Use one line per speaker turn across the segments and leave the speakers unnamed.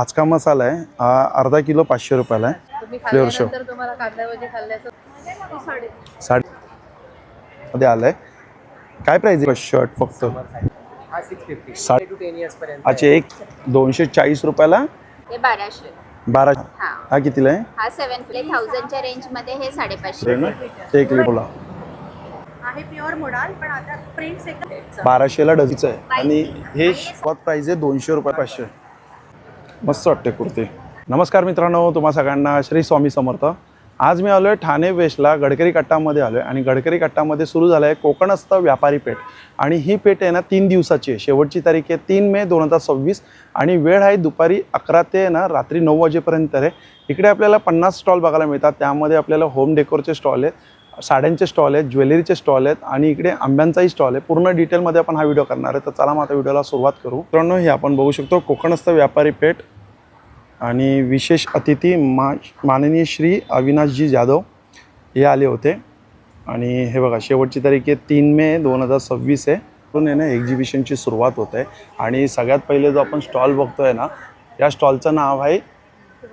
भाजका मसाला आहे हा अर्धा किलो 500 रुपयाला आहे. फ्लेवर शो
तुम्हाला कांदाभजी खाल्ल्याचं
60 मध्ये आलाय. काय प्राइस आहे शर्ट फक्त?
हा 650
साठ-
टू 10 इयर्स पर्यंत.
अच्छा एक 240 रुपयाला
हे 1200.
12.
हा
हा कितीला आहे?
हा 7,000 च्या रेंज मध्ये हे 550.
ना एक लिटरला
आहे प्युअर मोडाल पण आता प्रिंट्स एकदम
1200ला डझीचं आहे आणि हे स्पॉट प्राइस आहे 200 रुपये 500. मस्त वाटते कुर्ती. नमस्कार मित्रांनो, तुम्हा सगळ्यांना श्री स्वामी समर्थ. आज मी आलो आहे ठाणे वेस्टला गडकरी कट्टामध्ये आलो आहे आणि गडकरी कट्टामध्ये सुरू झालं आहे कोकणस्थ व्यापारी पेठ. आणि ही पेठ आहे ना 3 दिवसाची आहे. शेवटची तारीख आहे 3 मे 2026 आणि वेळ आहे दुपारी 11 ते ना रात्री 9 वाजेपर्यंत आहे. इकडे आपल्याला 50 स्टॉल बघायला मिळतात. त्यामध्ये आपल्याला होम डेकोरचे स्टॉल आहेत, साड्यांचे स्टॉल आहेत, ज्वेलरीचे स्टॉल आहेत आणि इकडे आंब्यांचाही स्टॉल आहे. पूर्ण डिटेलमध्ये आपण हा व्हिडिओ करणार आहे. तर चला मग आता व्हिडिओला सुरुवात करू. मित्रांनो हे आपण बघू शकतो कोकणस्थ व्यापारी पेठ आणि विशेष अतिथी माननीय श्री अविनाशजी जाधव हे आले होते. आणि हे बघा शेवटची तारीख आहे 3 मे 2026 आहे. म्हणून आहे ना एक्झिबिशनची सुरुवात होत आहे. आणि सगळ्यात पहिले जो आपण स्टॉल बघतोय ना या स्टॉलचं नाव आहे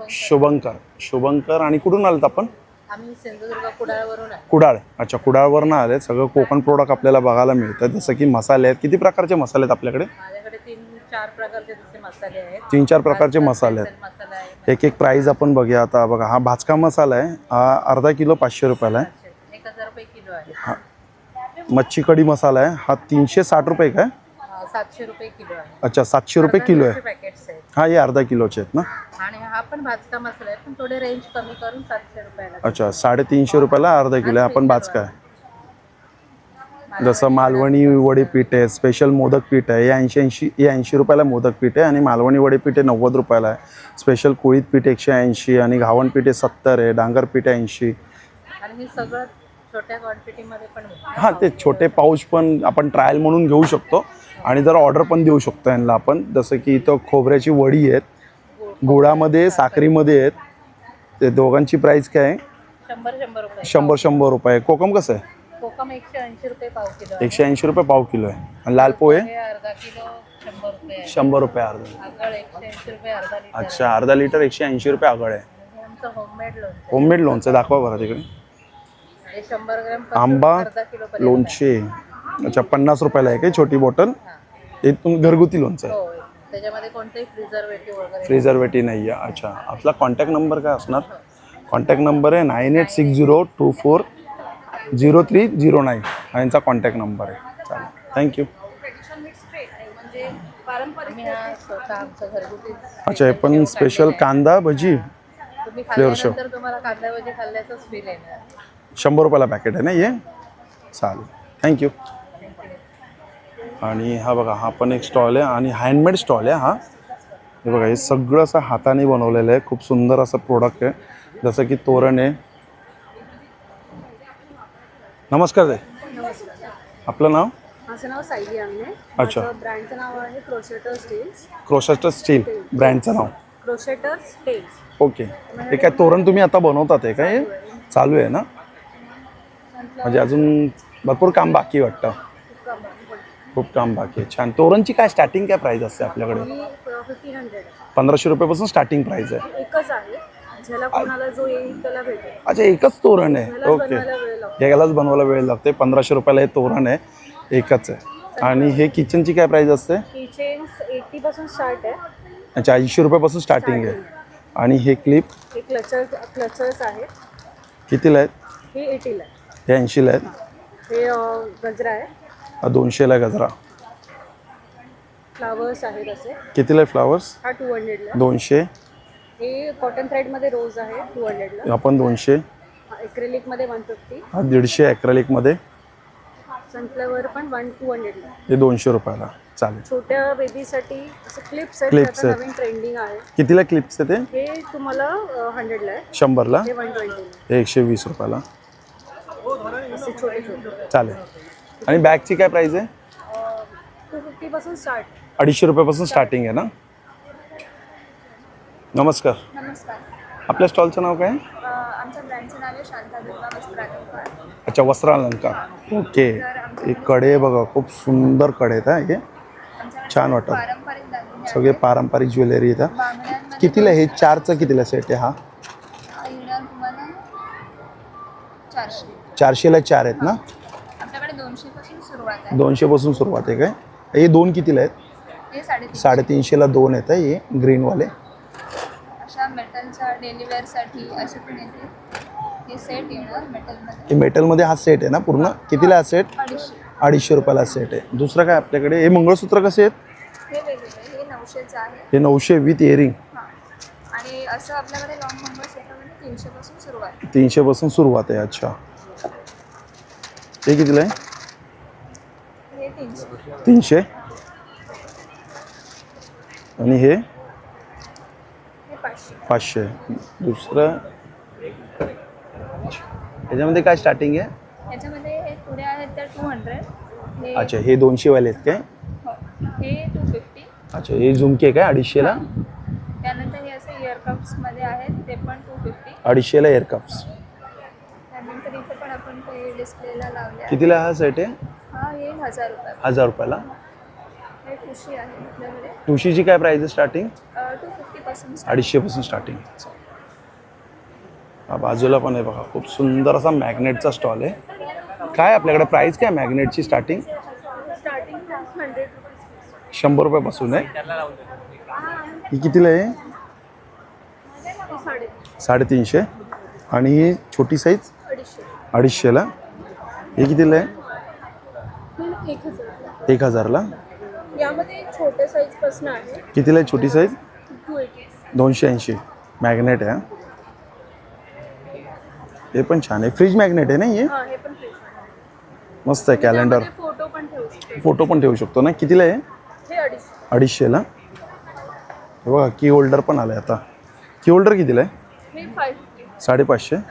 शुभंकर. आणि कुठून आलेत आपण?
आम्ही सिंधुदुर्ग कुडाळवरून आहे.
कुडाळ. अच्छा कुडाळवरून आले. सगळं कोकण प्रोडक्ट आपल्याला बघायला मिळतं. जसं की मसाले आहेत. किती प्रकारचे मसाले आहेत आपल्याकडे?
माझ्याकडे 3-4 प्रकारचे दुसरे मसाले आहेत.
3-4 प्रकारचे मसाले आहेत.
मसाला आहे.
एक एक प्राईस आपण बघूया. आता बघा हा भाजका मसाला आहे हा अर्धा किलो 500 रुपयाला आहे.
1000 रुपये किलो आहे.
हा मच्छी कढी मसाला आहे हा 360 रुपये काय?
700 रुपये किलो आहे.
अच्छा 700 रुपये किलो आहे.
पॅकेट्स आहेत.
हा हे अर्धा किलोचे आहेत ना.
आणि हा पण भाजका मसाला आहे पण थोडे रेंज कमी करून 700 रुपयाला.
अच्छा 350 रुपयाला अर्धा किलो आहे. आपण भाजका आहे. जसं मालवणी वडे पीठ आहे, स्पेशल मोदक पीठ आहे. हे 80 रुपयाला मोदक पीठ आहे आणि मालवणी वडे पीठ आहे 90 रुपयाला आहे. स्पेशल कुळीत पीठ 180 आणि घावण पीठ आहे 70 आहे. डांगर पीठ आहे 80.
आणि हे सगळं छोट्या क्वांटिटीमध्ये पण मिळतं.
हां ते छोटे पाऊच पण आपण ट्रायल म्हणून घेऊ शकतो आणि जर ऑर्डर पण देऊ शकतो यांना आपण. जसं की इथं खोबऱ्याची वडी आहेत, गुळामध्ये साखरीमध्ये आहेत. ते दोघांची प्राईस काय आहे?
100 रुपये.
100 रुपये. कोकम कसं आहे?
कोकम 180 रुपये पाव किलो आहे.
180 रुपये पाव किलो आहे. आणि लाल पोहे
हे अर्धा किलो 100 रुपये आहे.
100 रुपये अर्धा.
आगळ 180 रुपये अर्धा लिटर.
अच्छा अर्धा लिटर 180 रुपये आगळ आहे.
हे आमचं होममेड लोणचं.
होममेड लोणचं दाखवा बरं तिकडे.
हे 100 ग्रॅम
आंबा
अर्धा किलो पर्यंत
लोणचे. अच्छा 50 रुपयाला आहे काय छोटी बॉटल? हे तुम घरगुती लोणचं आहे.
हो त्याच्यामध्ये कोणतेही प्रिझर्वेटिव्ह वगैरे
प्रिझर्वेटिव्ह नाही आहे. अच्छा आपला कॉन्टॅक्ट नंबर काय असणार? कॉन्टॅक्ट नंबर आहे 9860240309 हा यांचा कॉन्टॅक्ट नंबर आहे. चालेल थँक्यू.
म्हणजे पारंपरिक हा स्वतः आमचं घरगुती.
अच्छा हे पण स्पेशल कांदा भजी
तुम्ही
फ्लेवर शो
खाल्ल्यानंतर तुम्हाला कांदा भजी खाल्ल्याचंच फील येणार.
100 रुपयाला पॅकेट आहे ना हे. चालेल थँक्यू. आणि हा बघा हा पण एक स्टॉल आहे आणि हँडमेड स्टॉल आहे हा. हे बघा हे सगळं असं हाताने बनवलेलं आहे. खूप सुंदर असं प्रोडक्ट आहे. जसं की तोरण आहे. नमस्कार ताई, आपलं नाव?
माझं नाव सायली आमने.
अच्छा.
माझं ब्रँडचं नाव आहे क्रोशेटर स्टील्स.
क्रोशेटर स्टील ब्रँडचं नाव.
क्रोशेटर स्टील्स.
ओके. हे काय तोरण तुम्ही आता बनवतात आहे का? हे चालू आहे ना? म्हणजे अजून भरपूर काम बाकी वाटतं. खूप काम बाकी आहे. छान. तोरणची काय स्टार्टिंग काय प्राईस असते आपल्याकडे?
1500
1500 रुपयापासून स्टार्टिंग प्राईस आहे.
एकच आहे. ज्याला कोणाला जो येईल त्याला भेटेल.
अच्छा एकच तोरण आहे.
ह्याला
ओके.
बनवायला वेळ लागतो.
यालाच बनवायला वेळ लागते. 1500 रुपयाला हे तोरण आहे. एकच आहे. आणि हे किचनची काय प्राईस असते?
किचन्स 80 पासून स्टार्ट आहे.
अच्छा 80 रुपयापासून स्टार्टिंग आहे. आणि हे क्लिप
हे क्लचर्स आहेत.
कितीला आहेत?
हे 80 ला आहे.
हे 80ला आहेत.
हे गजरा आहे.
200ला आहे गजरा.
फ्लावर्स आहेत असे.
कितीला आहे फ्लावर्स?
हा 200 ला.
200.
हे कॉटन थ्रेड मध्ये रोज आहे 200 ला.
आपण 200.
एक्रेलिक मध्ये 150.
हा 150 ॲक्रेलिकमध्ये.
सनफ्लॉवर पण 200 ला.
हे 200 रुपयाला. चालेल.
छोट्या बेबीसाठी असं क्लिप्स आहेत.
Clips
आता
आहेत.
नवीन ट्रेंडिंग आहे.
कितीला क्लिप्स आहे ते?
हे तुम्हाला 100 ला आहे.
100ला.
हे 120 ला.
हे 120 रुपयाला.
असे छोटे छोटे.
चालेल. आणि बॅगची काय प्राईस आहे?
250 पासून स्टार्ट.
250 रुपयापासून स्टार्टिंग आहे ना? नमस्कार.
नमस्कार.
आपल्या स्टॉलचं नाव काय?
आमच्या ब्रँडचं नाव आहे शांतादुर्गा वस्त्रालंकार.
अच्छा वस्त्रालंकार. ओके. हे कडे बघा खूप सुंदर कडे आहेत. हे छान वाटतात.
पारंपरिक दागिने
सगळे पारंपरिक ज्वेलरी येतात.
बांगड्यांमध्ये
कितीला आहे हे? 4चं कितीला सेट आहे हा?
येणार तुम्हाला 400.
400ला 4 आहेत ना?
आपल्याकडे 200 पासून सुरुवात आहे.
200 पासून सुरुवात आहे काय? हे 2 कितीला आहेत?
हे 350.
350ला 2 आहेत हे ग्रीनवाले.
अशा मेटलच्या डेली वेअरसाठी असे पण येते. हे सेट येणार मेटलमध्ये.
हे मेटलमध्ये हा सेट आहे ना पूर्ण? कितीला हा सेट?
250.
250 रुपयाला सेट आहे. दुसरं काय आपल्याकडे? हे मंगळसूत्र कसे आहेत?
हे वेगवेगळे. हे 900चं आहे.
हे 900 विथ इयरिंग.
हां. आणि असं आपल्याकडे लॉंग मंगळसूत्रामध्ये 300 पासून सुरुवात आहे.
300 पासून सुरुवात आहे. अच्छा, हे कितीला आहे?
हे 300.
300. आणि हे
हे 500.
500. दुसरं याच्यामध्ये काय स्टार्टिंग आहे?
याच्यामध्ये हे पुढे आहेत तर 200. हे
अच्छा, हे 200 वाले आहेत काय?
हो. हे 250.
अच्छा, हे झुमके काय 250ला?
त्यानंतर हे असे इयर कप्समध्ये आहेत ते पण 250.
250ला एअर कप्स.
त्यानंतर इथे पण आपण ते डिस्प्लेला लावले आहे.
कितीला हा सेट आहे?
हा येईल 1000 रुपये.
1000 रुपयाला.
हे ठुशी आहे आपल्याकडे.
तुळशीची काय प्राइस आहे स्टार्टिंग?
250 पासून
250 पासून स्टार्टिंग. हा बाजूला पण आहे बघा, खूप सुंदर असा मॅग्नेटचा स्टॉल आहे. काय आपल्याकडे प्राइस काय मॅग्नेटची स्टार्टिंग?
स्टार्टिंग 100
100 रुपयापासून आहे. ही कितीला आहे? 350. आणि ही छोटी साईज 250ला. हे कितीला आहे?
1000.
1000ला.
यामध्ये छोट्या साईज पासून आहे.
कितीला आहे छोटी साईज?
280.
280. मॅग्नेट आहे. हे पण छान आहे. फ्रीज मॅग्नेट आहे ना हे?
हा, हे पण फ्रीज आहे.
मस्त आहे. कॅलेंडर,
फोटो पण ठेवू शकतो.
फोटो पण ठेवू शकतो ना? कितीला आहे?
हे 250.
250ला. हे बघा की होल्डर पण आलं आहे आता. की होल्डर कितीला आहे?
हे 550.
550.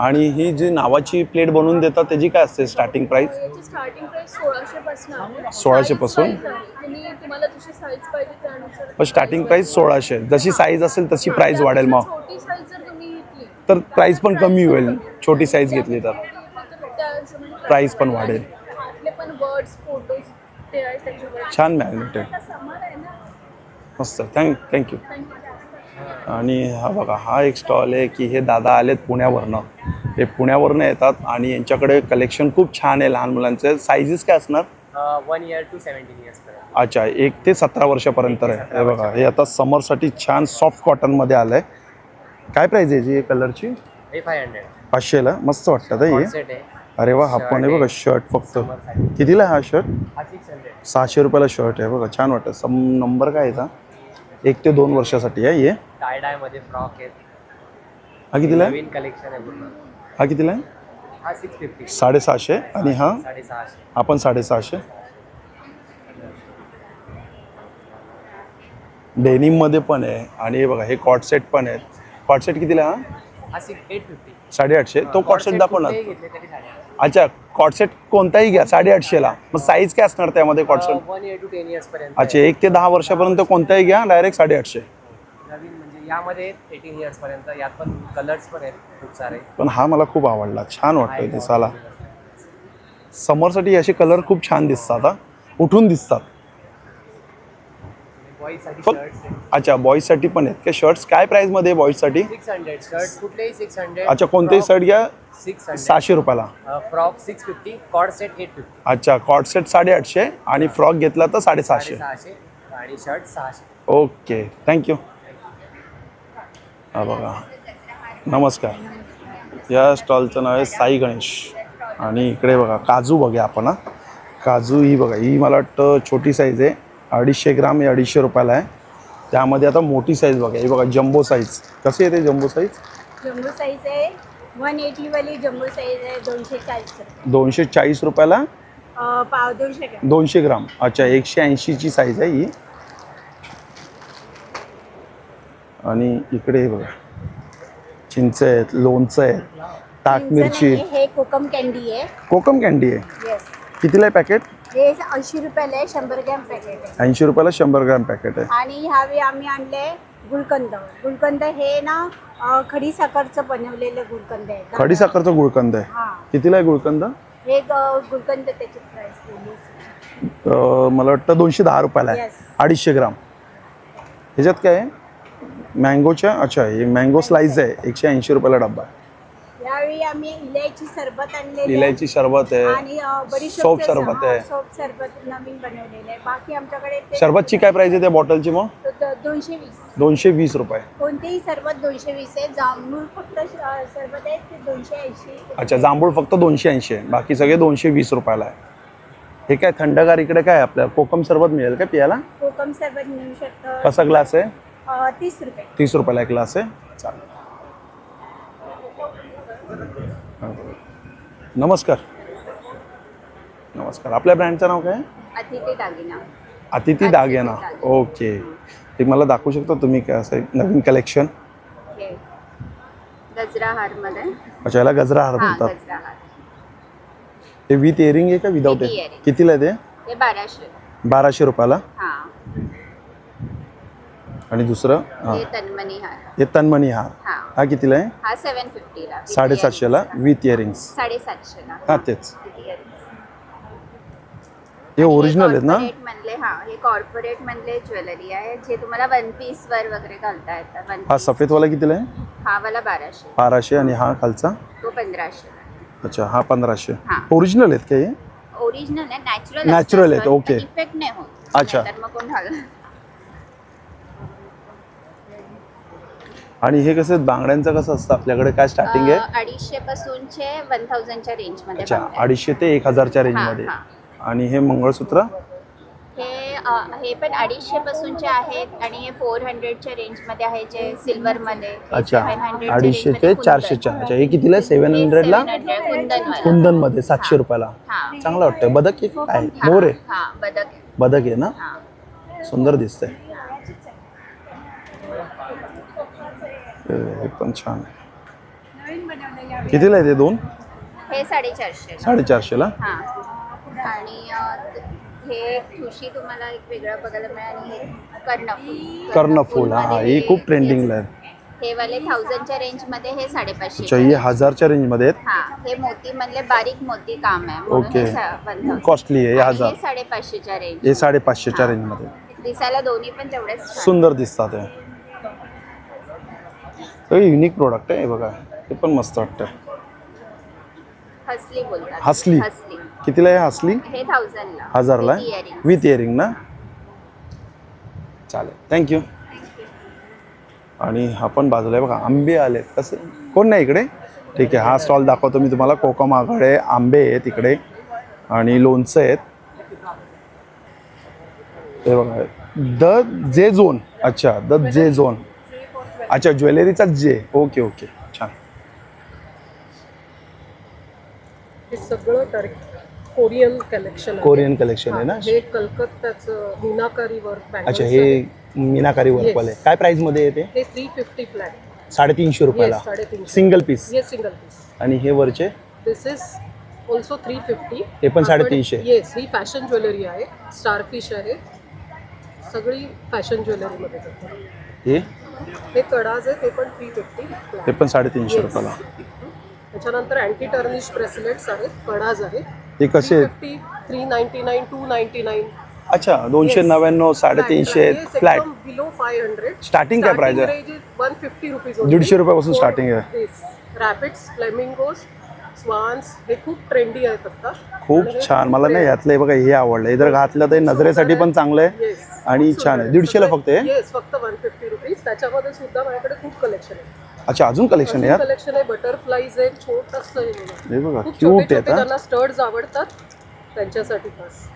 आणि ही जी नावाची प्लेट बनवून देतात त्याची काय असते स्टार्टिंग प्राइस?
याची स्टार्टिंग प्राइस 1600 पासून आहे.
1600 पासून?
तुम्हाला जशी साईज पाहिजे त्यानुसार.
पण स्टार्टिंग प्राइस 1600. जशी साईज असेल तशी प्राइस वाढेल मग.
छोटी साईज जर तुम्ही घेतली
तर प्राइस पण कमी होईल. छोटी साईज घेतली तर प्राइस पण वाढेल.
आपले पण वर्ड्स फोटोज ते आहे त्याच्यावर.
छान मॅग्नेट आहे. मस्त. थँक्यू. आणि हा बघा, हा एक स्टॉल आहे की हे दादा आलेत पुण्यावरनं. हे पुण्यावरनं येतात आणि यांच्याकडे कलेक्शन खूप छान आहे लहान मुलांचे. साईजेस काय असणार?
1 year to 17 years पर्यंत.
अच्छा, 1 ते 17 वर्षापर्यंत आहे. हे बघा, हे आता समरसाठी छान सॉफ्ट कॉटनमध्ये आलं आहे. काय प्राईज आहे याची कलरची?
हे 500.
500ला. मस्त वाटतं हे.
सेट आहे.
अरे वा, हा पण आहे बघा शर्ट. फक्त कितीला आहे हा शर्ट?
हा 600.
600 रुपयाला शर्ट आहे बघा. छान वाटतं. नंबर काय आहे? 1 ते 2 वर्षासाठी आहे हे.
टाय मध्ये फ्रॉक आहेत.
हा कितीला आहे?
नवीन कलेक्शन आहे पूर्ण.
हा कितीला आहे?
हा 650.
750. आणि हा?
650.
हा पण 750. डेनिममध्ये पण आहे. आणि हे बघा, हे कॉट सेट पण आहेत. कॉट सेट कितीला आहे हा?
हा 850.
850. तो कॉट सेट दाखव ना.
घेतले तरी 850.
अच्छा, कॉट सेट कोणताही घ्या 850ला. मग साईज काय असणार त्यामध्ये cot set?
1 year to 10 years पर्यंत.
अच्छा, 1 ते 10 वर्षापर्यंत कोणताही घ्या, डायरेक्ट 850.
नवीन म्हणजे यामध्ये 18 years पर्यंत. यात पण कलर्स पण आहेत खूप सारे.
पण हा मला खूप आवडला. छान वाटतोय दिसायला. समरसाठी असे कलर खूप छान दिसतात. हा उठून दिसतात.
बॉईजसाठी
फक्त-
शर्ट्स आहेत.
अच्छा, बॉईजसाठी पण आहेत का शर्ट्स? काय प्राईसमध्ये आहे बॉईजसाठी?
600. शर्ट कुठलेही 600.
अच्छा, कोणतेही शर्ट घ्या
600.
600 रुपयाला.
फ्रॉक 650. Cord set 850.
अच्छा, कॉट सेट 850 आणि फ्रॉक घेतला तर 750.
650 आणि शर्ट 600.
Okay, thank you. हा बघा, नमस्कार. या स्टॉलचं नाव आहे साई गणेश. आणि इकडे बघा काजू बघा आपण. काजू ही बघा, ही मला वाटतं छोटी साईज आहे. 250 ग्राम हे 250 रुपयाला आहे. त्यामध्ये आता मोठी साईज बघा, ही बघा जम्बो साईज. कशी येते जम्बो साईज?
जम्बो साईज आहे 180 वाली जम्बो साईज आहे 240 रुपये.
240 रुपयाला
पाव 200 ग्राम.
200 ग्राम. अच्छा, 180ची साईज आहे ही. आणि इकडे हे बघा चिंच आहेत, लोणचं आहे, ताक
चिंच
मिरची.
नाही, हे कोकम कॅन्डी आहे.
कोकम कॅन्डी आहे.
येस,
कितीला आहे पॅकेट?
हे 80 रुपयाला आहे. 100 ग्रॅम पॅकेट आहे.
80 रुपयाला 100 ग्रॅम पॅकेट आहे.
आणि ह्यावेळी आम्ही आणले गुलकंद. गुलकंद हे ना खडी साखरचं बनवलेलं गुलकंद आहे.
खडी साखरचं गुळकंद आहे.
हां,
कितीला आहे गुळकंद?
हे गुलकंद त्याची प्राइस दिली.
मला वाटतं 210 रुपयाला आहे.
Yes.
250 ग्राम. ह्याच्यात काय आहे मँगोच्या, अच्छा हे मँगो स्लाइस आहे 180 रुपयाला डब्बा आहे.
यावेळी आम्ही इलायची सरबत आणलेली
इलायची सरबत आहे,
आणि
सोप सरबत आहे.
सोप सरबत नवीन बनवलेलं आहे. बाकी आमच्याकडे ते
सरबतची काय प्राइस आहे त्या बॉटलची मग?
220.
220 रुपये.
कोणतेही सरबत 220 आहे. जांभूळ फक्त सरबत आहे ते 280.
अच्छा जांभूळ फक्त 280 आहे, बाकी सगळे 220 रुपयाला आहे. हे काय थंडगार इकडे काय आपल्याला कोकम सरबत मिळेल का पियाला?
कोकम सरबत मिळू शकतं.
कसा ग्लास आहे?
30 रुपये.
30 रुपयाला एक ग्लास आहे. चालेल. नमस्कार. नमस्कार. आपल्या ब्रँडचं नाव काय आहे?
अतिथी दागिना.
अतिथी दागिना. ओके. ते मला दाखवू शकता तुम्ही काय असं नवीन कलेक्शन?
हे गजरा हारमध्ये.
अच्छा याला गजरा हार
हां,
म्हणतात.
गजरा हार.
ते विथ इयरिंग आहे का विदाउट
With
आहे?
earring.
कितीला आहे ते?
हे 1200.
1200 रुपयाला.
हां.
आणि दुसरं
हे तन्मणी हार.
हे तन्मणी हार.
हां.
हा कितीला आहे?
हा 750 ला.
750ला विथ इयरिंग्स.
750 ला.
हा तेच. हे ओरिजिनल आहेत ना?
मधले हां, हे कॉर्पोरेट मधले ज्वेलरी आहे जे तुम्हाला वन पीस वर वगैरे घालता येतात.
हा सफेदवाला कितीला आहे?
हा वाला 1200.
1200 आणि हा खालचा?
तो 1500.
अच्छा हा 1500.
हां.
ओरिजिनल आहेत का हे?
ओरिजिनल आहे, नॅचरल.
Natural आहेत, okay.
इफेक्ट नाही होत.
अच्छा.
तर मग कोण घाल.
आणि हे कसं बांगड्यांचं कसं असतं आपल्याकडे काय स्टार्टिंग आहे?
250 पासूनचे 1000च्या रेंज मध्ये.
अच्छा 250 ते 1000च्या रेंजमध्ये.
हां.
आणि हे मंगळसूत्र?
हे पण 250 पासूनचे आहेत आणि हे 400च्या रेंज मध्ये आहे जे सिल्वर मध्ये.
अच्छा 250 ते 400च्या. अच्छा हे कितीला आहे? 700ला कुंदन मध्ये 700 रुपयाला.
हां.
चांगलं वाटतं. बदक आहे काय? मोर आहे?
हां, बदक आहे.
बदक आहे ना?
हां.
सुंदर दिसतंय. हे पण छान आहे. कितीला आहे ते दोन?
हे 450.
450ला.
हां. आणि हे ठुशी तुम्हाला एक वेगळं बघायला मिळेल आणि हे कर्णफूल.
कर्णफूल हा
मध्ये
ही खूप ट्रेंडिंगला आहे.
हे वाले 1000च्या रेंज मध्ये हे 550.
अच्छा हे 1000च्या रेंजमध्ये आहेत.
हा, हे मोती मधले बारीक मोती काम आहे म्हणून
ओके.
हे 1000.
कॉस्टली आहे हे
आणि
1000.
हे 550च्या रेंज.
हे 550च्या रेंजमध्ये.
दिसायला दोन्ही पण तेवढेच छान.
सुंदर दिसतात हे युनिक प्रोडक्ट आहे. हे बघा हे पण मस्त वाटतं.
हसली बोलतात.
हसली?
हसली.
कितीला आहे हसली?
हे 1000ला.
1000ला
With earrings.
विथ इयरिंग ना? चालेल थँक्यू. आणि हा पण बाजूला आहे बघा आंबे आले. कसे कोण नाही इकडे? ठीक आहे हा स्टॉल दाखवतो मी तुम्हाला. कोकम आघाडे आंबे आहेत इकडे आणि लोणचं आहेत. हे बघा द जे झोन. अच्छा द जे झोन. अच्छा ज्वेलरीचा जे. ओके ओके छान.
हे सगळं कोरियन कलेक्शन आहे.
कोरियन कलेक्शन आहे ना?
हे कलकत्त्याचं मीनाकारी वर्क.
अच्छा हे मीनाकारी वर्कवाले. काय प्राइस मध्ये येते?
हे 350 फ्लॅट.
350 रुपयाला
350.
Single piece.
ये सिंगल पीस.
आणि हे वरचे?
This is also 350.
हे पण 350.
येस ही फॅशन ज्वेलरी आहे. स्टारफिश आहे. सगळी फॅशन ज्वेलरी मध्ये जातात. हे कडाज आहे ते पण 350.
हे पण 350 रुपयाला.
त्याच्यानंतर अँटी टर्निश ब्रेसलेट्स आहेत. कडाज आहेत.
हे कसे आहेत?
350, 399, 299.
अच्छा 299 350 फ्लॅट.
बिलो 500.
स्टार्टिंग काय प्राइस आहे?
150 रुपीज.
150 रुपयापासून स्टार्टिंग आहे.
रॅपिड्स, फ्लेमिंगोज, स्वान्स हे खूप ट्रेंडी आहेत आता.
खूप छान. मला नाही यातलं हे बघा हे आवडलं. इधर घातलं तर नजरेसाठी पण चांगलं आहे आणि छान आहे. 150ला फक्त आहे?
येस फक्त 150 रुपीज. त्याच्यामध्ये सुद्धा माझ्याकडे खूप कलेक्शन आहे.
अच्छा अजून कलेक्शन आहे यार?
कलेक्शन आहे. बटरफ्लाईज आहे. छोटंसं आहे बघा.
हे बघा
खूप
क्यूट
छोटे
आहेत.
त्यांना स्टड्स आवडतात त्यांच्यासाठी खास.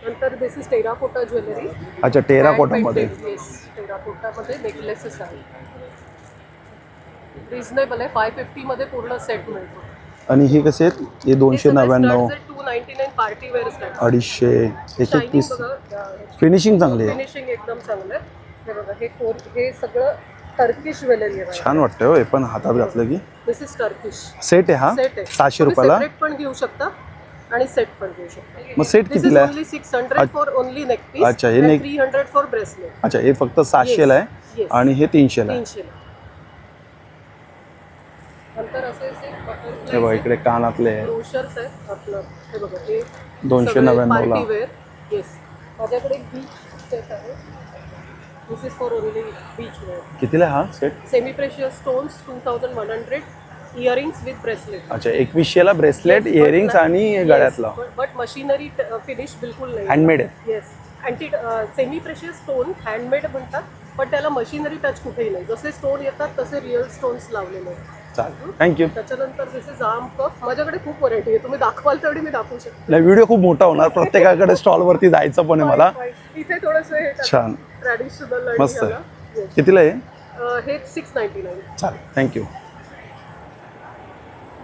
नंतर दिस इज टेराकोटा ज्वेलरी.
अच्छा टेराकोटामध्ये.
येस टेराकोटामध्ये नेकलेसेस आहेत. रिझनेबल आहे. 550 मध्ये पूर्ण सेट मिळतो.
आणि हे कसे आहेत? हे 299
299 पार्टी वेअर स्टड.
250 एक एक पीस. फिनिशिंग चांगली आहे.
फिनिशिंग एकदम चांगलं आहे. हे बघा हे सगळं टर्किश ज्वेलरी आहे.
छान वाटतं हो हे पण हातात घातलं की.
दिस इज टर्किश.
सेट आहे हा?
सेट आहे.
600 रुपयाला.
सेट पण घेऊ शकता आणि सेट पण घेऊ शकता.
मग सेट कितीला आहे?
Only 600 for only neck piece.
अच्छा, हे neck-
300 फॉर ब्रेसलेट.
अच्छा हे फक्त 700ला आहे आणि हे 300ला आहे.
300 ला. नंतर असे
हे बघा इकडे कानातले आहे.
ब्रोशर्स आहेत आपलं. हे बघा हे
299 ला.
Party wear. येस माझ्याकडे बीच सेट आहे. This is for only beach wear.
कितीला आहे हा set?
Semi precious stones 2100. Earrings with bracelet.
अच्छा 2100ला ब्रेसलेट, इयरिंग्स आणि गळ्यातला.
बट मशिनरी फिनिश बिलकुल नाही.
हँडमेड आहे.
Yes. Anti semi precious stone handmade म्हणतात, पण त्याला मशिनरी टच कुठेही नाही. जसे स्टोन येतात तसे रिअल स्टोन्स लावलेले आहेत.
चालेल, थँक्यू.
त्याच्यानंतर दिस इज आर्म कफ. माझ्याकडे खूप व्हरायटी आहे, तुम्ही दाखवाल तेवढी मी दाखवू शकते.
नाही, व्हिडिओ खूप मोठा होणार, प्रत्येकाकडे स्टॉलवरती जायचं पण आहे मला.
इथे थोडंसं
छान,
ट्रॅडिशनल
मस्त आहे. कितीला आहे?
हे 699.
चालेल, थँक्यू.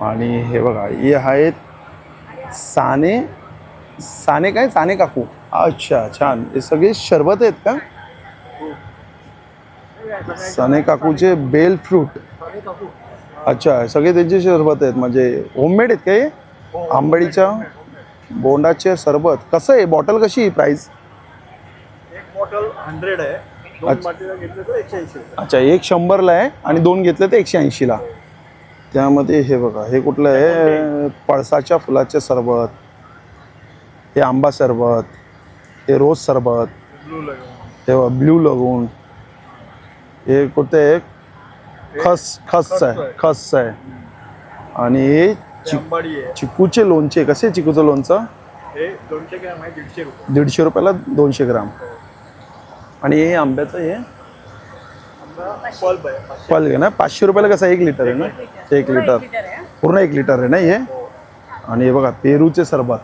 आणि हे बघा, हे आहेत साने काय, साने काकू. अच्छा, छान. हे सगळे शरबत आहेत का? साने काकूचे बेल फ्रूट. अच्छा, सगळे त्यांचे शरबत आहेत, म्हणजे होममेड आहेत का हे? आंबडीच्या बोंडाचे सरबत. कसं आहे, बॉटल कशी आहे, प्राइस?
एक बॉटल 100 आहे, 2 बाटल्या घेतलं तर 180.
अच्छा, एक 100ला आहे आणि 2 घेतले तर 180ला. त्यामध्ये हे बघा, हे कुठलं आहे? पळसाच्या फुलाचे सरबत, हे आंबा सरबत, हे रोज सरबत, हे ब्ल्यू लगून, हे कुठे आहे? खस आहे. आणि हे चिकूचे लोणचे. कसे चिकूचं लोणचं?
हे 200 ग्रॅम आहे, 150 रुपये.
150 रुपयाला 200 ग्राम. आणि हे आंब्याचं हे
पल्प आहे.
पल्प आहे ना, 500 रुपयाला. कसं 1 लिटर आहे ना? 1 लिटर, पूर्ण 1 लिटर आहे ना हे. आणि हे बघा, पेरूचे सरबत,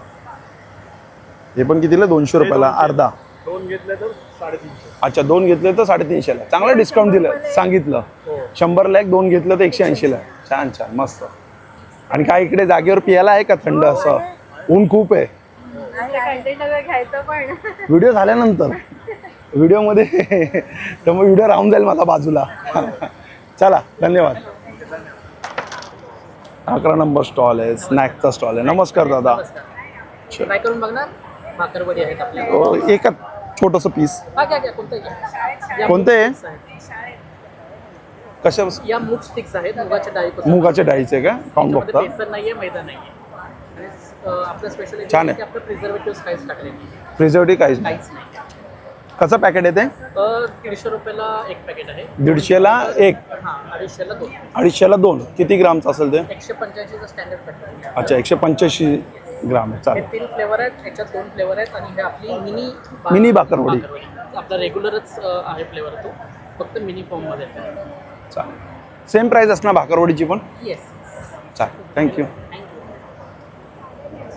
हे पण कितीला? 200 रुपयाला अर्धा.
2 घेतले तर 350.
अच्छा, 2 घेतले तर 350ला. चांगलं डिस्काउंट दिलं, सांगितलं. 100ला 1, 2 घेतलं तर 180ला. छान छान, मस्त. आणि काय इकडे जागेवर पियाला आहे का थंड? असं ऊन खूप आहे.
घ्यायचं पण
व्हिडिओ झाल्यानंतर, व्हिडिओमध्ये तर मग व्हिडिओ राहून जाईल माझा बाजूला. चला, धन्यवाद. 11 नंबर स्टॉल आहे, स्नॅकचा स्टॉल आहे. नमस्कार दादा.
ट्राय करून बघणार. भाकरवडी आहेत आपल्या.
एका छोटंसं पीस.
हा घ्या घ्या, कोणतं घ्या.
कोणतं आहे? कशा?
या मूग स्टिक्स आहेत, मुगाच्या डाळीपासून.
मुगाच्या डाळीचे का? खाऊन बघता.
बेसन नाहीये, मैदा नाहीये. आणि आपलं स्पेशल
छान आहे.
आपलं प्रिझर्वेटिव्ह काहीच टाकले नाही.
प्रिझर्वेटिव्ह काहीच नाही.
काहीच नाही.
कसं पॅकेट येते?
150 रुपयाला एक पॅकेट आहे.
150ला 1,
हां, 250ला 2.
250ला 2. किती ग्रामचं असेल ते?
185चं स्टँडर्ड पॅकेट आहे.
अच्छा, 185 ग्राम.
हे
चालेल.
3 फ्लेवर आहेत, याच्यात 2 फ्लेवर आहेत आणि हे आपली
मिनी भाकरवडी.
आपला रेग्युलरच आहे फ्लेवर, तो फक्त मिनी फॉर्ममध्ये आहे.
चालेल. सेम प्राईस असणार भाकरवडीची पण?
येस.
चालेल, थँक्यू.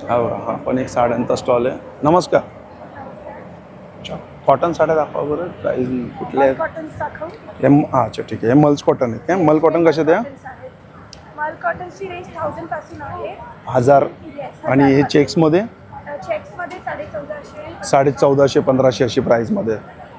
हा बघा, हा पण एक साड्यांचा स्टॉल आहे. नमस्कार. अच्छा, कॉटन साड्या दाखवा बरं. प्राईस कुठल्या आहेत?
कॉटन दाखव.
अच्छा, ठीक आहे. हे मल्स कॉटन आहेत काय? मल कॉटन कसे द्या?
माल कॉटनची रेंज 1000 पासून आहे.
1000. आणि हे चेक्समध्ये?
चेक्समध्ये 1450.
1450, 1500 अशी प्राईसमध्ये.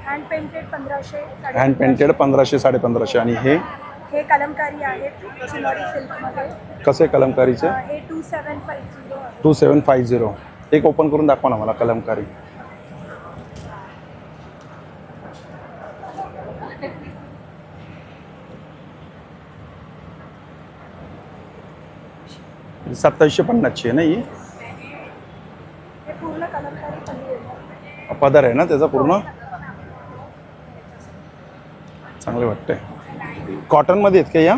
Hand painted 1500.
Hand painted 1500, 1550. आणि हे
कलमकारी आहेत चिनोरी सिल्कमध्ये.
कसे कलमकारीचे?
हे 2750.
2750. एक ओपन करून दाखवा ना मला कलमकारी.
हे
2750ची आहे ना ही?
पूर्ण कलमकारी पल्लू आहे.
पदर आहे ना त्याचा पूर्ण? चांगले वाटतंय. कॉटनमध्ये आहेत का या?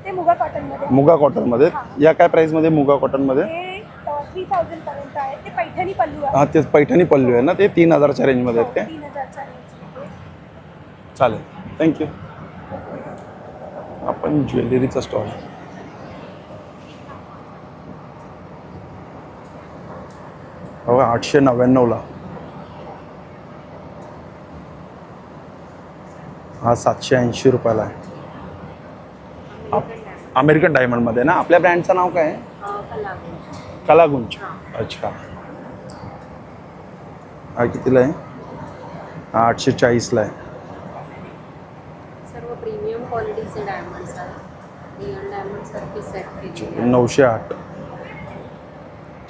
ते मुगा कॉटनमध्ये.
मुगा कॉटनमध्ये. या काय प्राईसमध्ये मुगा कॉटनमध्ये?
हे 3000 पर्यंत आहे. ते पैठणी पल्लू आहे.
हां, ते पैठणी पल्लू आहे ना, ते 3000च्या रेंजमध्ये आहेत काय?
3000च्या रेंजमध्ये.
चालेल, थँक्यू. आपण ज्वेलरीचा स्टॉल. हो, 899ला. हा 780 रुपयाला आहे. अमेरिकन डायमंडमध्ये ना. आपल्या ब्रँडचं नाव काय आहे? कलागुंज. अच्छा, हा कितीला आहे? हा 840ला आहे.
सर्व प्रीमियम क्वालिटीचे डायमंड्स आहेत. रिअल डायमंड सारखे सेट
908.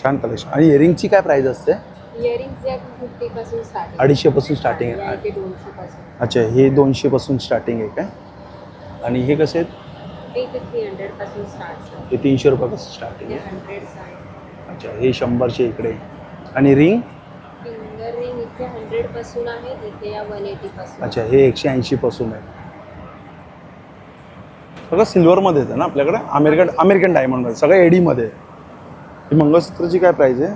छान कलेक्शन. आणि इयरिंगची काय प्राईस असते?
इयरिंग्स या 50 पासून स्टार्टिंग.
250 पासून स्टार्टिंग आहे.
ते 200 पासून.
अच्छा, हे 200 पासून स्टार्टिंग आहे काय? आणि हे कसे आहेत?
ते 300 पासून स्टार्ट.
हे 300 रुपयापासून स्टार्टिंग
ते
आहे.
100 आहे.
अच्छा, हे 100चे इकडे. आणि रिंग?
फिंगर रिंग इथे 100 पासून आहे, इथे या 180 पासून.
अच्छा, हे 180 पासून आहे. सगळं सिल्वरमध्ये येतं ना आपल्याकडे, अमेरिकन डायमंडमध्ये, सगळं एडीमध्ये. ही मंगळसूत्राची काय प्राईस आहे?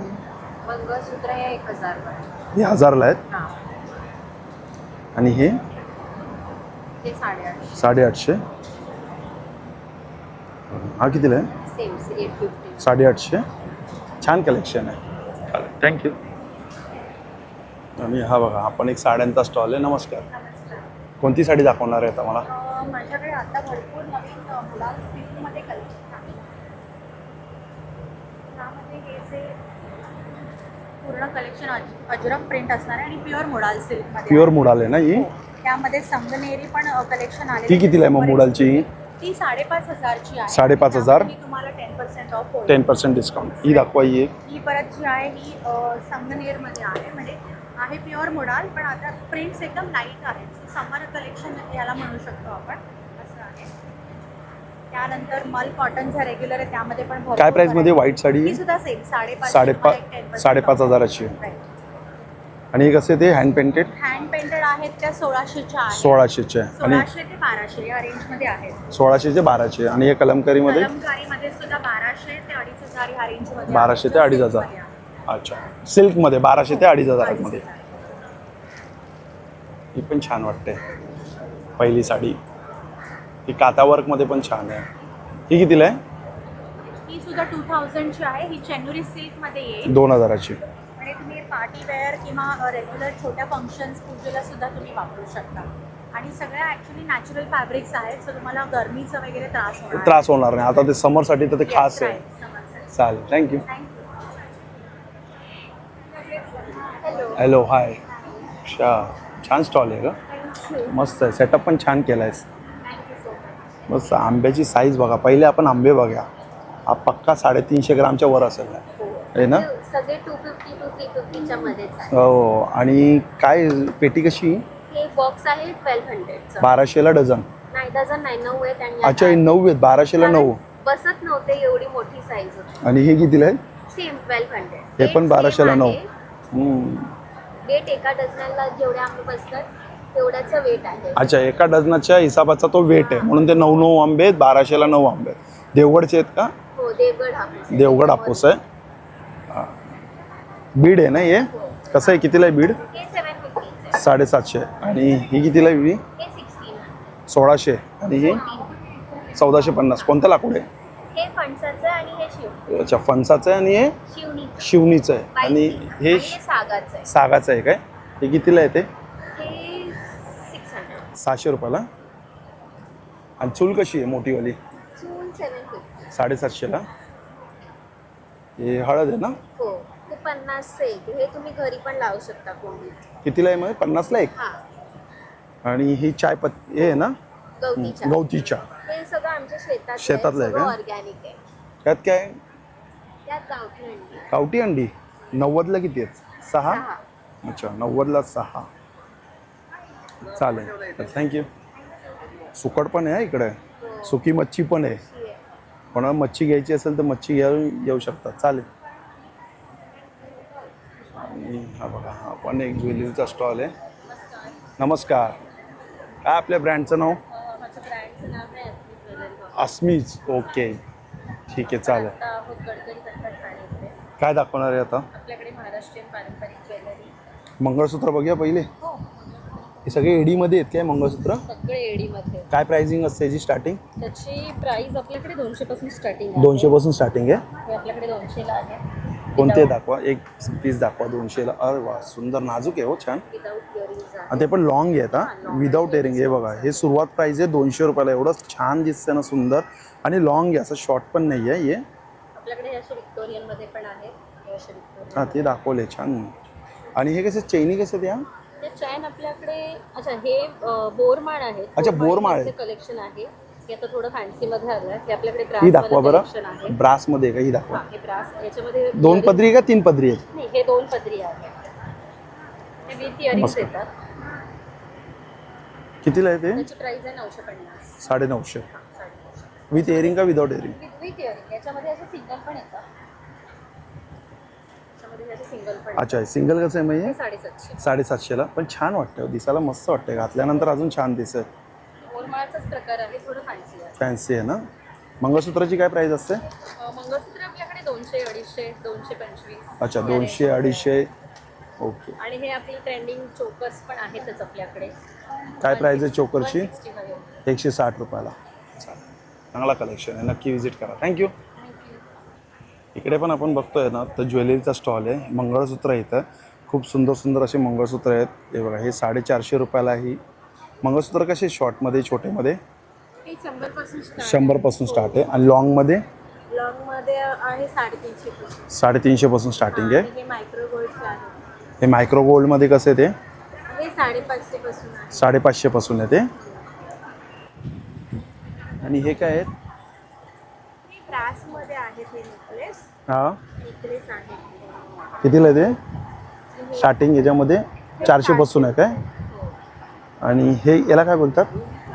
मंगळसूत्र हे 1000 पासून.
हे 1000ला आहेत.
हां,
आणि हे
ते 850.
850. हा कितीला आहे?
सेम 850.
850. छान कलेक्शन आहे. चालेल, थँक्यू. आणि हा बघा, आपण एक साड्यांचा स्टॉल आहे. नमस्कार. कोणती साडी दाखवणार आहे आता मला?
माझ्याकडे आता भरपूर नवीन मुला सिल्कमध्ये कलेक्शन आहे. त्यामध्ये हे जे पूर्ण कलेक्शन अजरक प्रिंट असणार आहे आणि प्युअर मोडाल सिल्कमध्ये.
प्युअर मुडाल आहे ना ही?
त्यामध्ये संगनेरी पण कलेक्शन आले.
ती कितीला आहे मग मुडालची?
ती 5,500ची आहे.
5,500.
त्यामध्ये तुम्हाला 10% ऑफ होईल.
10% डिस्काउंट. ही दाखवा. ही एक
ही परत जी आहे ही संगनेरमध्ये आहे, म्हणजे आहे प्युअर मोडाल, पण आता प्रिंट्स एकदम लाईट आहेत. समर कलेक्शन याला म्हणू शकतो आपण, असं आहे. त्यानंतर मल कॉटनचा रेग्युलर आहे, त्यामध्ये पण भरपूर
काय प्राइस मध्ये
variety.
व्हाईट साडी?
ही सुद्धा सेम 5,500.
5,500ची. आणि हे कसे ते हँड पेंटेड?
हँड पेंटेड आहेत त्या 1,600च्या आहेत.
1600चे आणि
1,600 ते 1,200 या रेंजमध्ये आहेत.
1600 ते 1200. आणि हे कलमकारीमध्ये
कलमकारीमध्ये सुद्धा 1,200 ते 2,500 या रेंजमध्ये.
1200 ते 2,500. अच्छा, सिल्कमध्ये 1200 ते 2,500 मध्ये. ही पण छान वाटते पहिली साडी. ही काता वर्कमध्ये पण छान आहे. ही कितीला आहे?
ही सुद्धा 2,000ची आहे. ही चेन्नरी सिल्कमध्ये येईल.
2,000ची.
आणि तुम्ही पार्टी वेअर किंवा रेग्युलर छोट्या फंक्शन्स पूजेला सुद्धा तुम्ही वापरू शकता. आणि सगळ्या ॲक्च्युली नॅचरल फॅब्रिक्स आहेत, सो तुम्हाला गरमीचा वगैरे त्रास
होणार नाही. आता ते समरसाठी तर ते खास आहे. चालेल, थँक्यू. हॅलो, हाय. छान स्टॉल आहे का? मस्त आहे. सेटअप पण छान केला आहेस. मस्त. आंब्याची साईज बघा. पहिले आपण आंबे बघा. हा पक्का 350 ग्रामच्या वर असेल ना, आहे ना?
सगळे 250 to 350च्या मध्येच आहे.
हो. आणि काय पेटी कशी?
हे बॉक्स आहे 1200चं.
1200ला डझन?
नाही, डझन नाही, 9 आहेत. आणि
अच्छा, हे 9 आहेत. 1200ला 9.
बसत नव्हते, एवढी मोठी साईज होती.
आणि हे कितीला आहे?
सेम 1200.
हे पण 1200ला 9.
वेट एका डझनाला जेवढे आंबे बसतात तेवढ्याचं वेट आहे.
अच्छा, एका डझनाच्या हिसाबाचा तो वेट आहे, म्हणून ते 9 आंबे आहेत. 1200ला 9 आंबे आहेत. देवगडचे आहेत का?
हो, देवगड हापूस.
देवगड हापूस आहे. हां. बीड आहे ना हे? कसं आहे, कितीला आहे बीड?
हे 750
750. आणि ही कितीला आहे?
हे 1600.
1600. आणि ही 1450. कोणतं लाकूड आहे?
हे फणसाचं आणि हे शिव
अच्छा, फणसाचं आहे. आणि हे
शिवणीचं.
शिवणीचं आहे. आणि हे
आणि हे सागाचं आहे.
सागाचं आहे काय? हे कितीला आहे ते?
हे 600.
600 रुपयाला. आणि चूल कशी आहे मोठीवाली?
चूल 750.
750ला. हे हळद आहे ना?
हो, ते 50चं आहे. हे तुम्ही घरी पण लावू शकता कोणी.
कितीला आहे मग? 50ला एक.
हां,
आणि ही चायपत्ती हे आहे ना?
गवतीच्या.
गवतीच्या.
हे सगळं आमच्या
शेतातलं आहे का?
ऑर्गॅनिक आहे.
त्यात काय?
त्यात गावठी अंडी.
गावठी अंडी 90ला किती आहेत? 6.
6.
अच्छा, 90ला 6. चालेल, थँक्यू. सुकट पण आहे इकडे. सुकी मच्छी पण आहे. कोणाला मच्छी घ्यायची असेल तर मच्छी घेऊ शकतात. चालेल. आणि हा बघा, हा पण एक ज्वेलरीचा स्टॉल आहे. नमस्कार. काय आपल्या ब्रँडचं नाव?
माझ्या ब्रँडचं नाव आहे अस्मी ज्वेलरी.
अस्मीज. ओके, ठीक आहे, चालेल.
आता आहोत गडकरी कट्टा ठाणे.
काय दाखवणार आहे आता?
आपल्याकडे महाराष्ट्रीयन पारंपरिक ज्वेलरी.
मंगळसूत्र बघूया पहिले. हे सगळे एडीमध्ये आहेत काय मंगळसूत्र?
सगळे एडीमध्ये.
काय प्राइसिंग असते याची स्टार्टिंग?
त्याची प्राइस आपल्याकडे 200 पासून स्टार्टिंग आहे.
200 पासून स्टार्टिंग आहे.
हे आपल्याकडे 200ला आहे.
कोणते दाखवा? एक पीस दाखवा 200ला. अरे वा, सुंदर नाजूक आहे हो, छान.
विदाउट इयरिंग्स आहे.
आणि ते पण लॉंग आहेत. हा, विदाउट एअरिंग. हे बघा, हे सुरुवात प्राइस आहे 200 रुपयाला. एवढं छान दिसतं ना, सुंदर. आणि लॉंग आहे, असं शॉर्ट पण नाही आहे. हे
आपल्याकडे असे विक्टोरियनमध्ये पण आहेत. हे असे विक्टोरियन.
हां, ते दाखवले छान. आणि हे कसे चैनी कसे त्या?
ते चॅन आपल्याकडे. अच्छा, हे बोरमाळ आहे.
अच्छा, बोरमाळ आहे.
कलेक्शन आहे. हे आता थोडं फॅन्सी मध्ये आलं आहे. हे आपल्याकडे
ही दाखवा बरं.
कलेक्शन आहे.
ब्रासमध्ये का? ही दाखवा.
हां, हे ब्रास. याच्यामध्ये
2 पदरी का 3 पदरी आहेत?
नाही, हे 2 पदरी आहे. हे विथ इयरिंग्स
मस्त.
येतात.
कितीला आहे ते?
त्याची प्राइस आहे 950.
950.
950.
विथ एअरिंग का विदाउट एअरिंग?
With earring. याच्यामध्ये असं सिंगल पण येतं.
मध्ये ह्याचे सिंगल पण आहे.
अच्छा सिंगल कसं आहे मग
हे
हे
750.
750ला पण छान वाटतं दिसायला मस्त वाटतं घातल्यानंतर अजून छान दिसत
मोरमाळाचाच प्रकार आहे, थोडं फॅन्सी आहे.
फॅन्सी आहे ना मंगळसूत्राची काय प्राईस असते
मंगळसूत्र आपल्याकडे 200, 250, 225.
अच्छा 200 250 ओके
आणि हे आपली ट्रेंडिंग चोकर्स पण आहेतच आपल्याकडे.
काय प्राईस आहे चोकरची
165.
160 रुपयाला चांगला कलेक्शन आहे नक्की विजिट करा थँक्यू इकडे पण आपण बघतोय ना तर ज्वेलरीचा स्टॉल आहे मंगळसूत्र आहे इथं खूप सुंदर सुंदर असे मंगळसूत्र आहेत हे बघा हे 450 रुपयाला ही मंगळसूत्र कसे शॉर्टमध्ये छोटेमध्ये
हे 100 पासून
100 पासून स्टार्ट आहे आणि लॉंगमध्ये
लॉंग मध्ये आहे 350 पासून.
350 पासून स्टार्टिंग आहे
हे मायक्रो गोल्ड आहे.
हे मायक्रो गोल्डमध्ये कसे ते
हे 550 पासून आहे.
550 पासून आहे ते आणि हे काय आहेत
हे ब्रास मध्ये आहे हे नेकलेस.
हां
नेकलेस आहे.
कितीला आहे ते स्टार्टिंग याच्यामध्ये 400 पासून आहे काय आणि हे याला काय बोलतात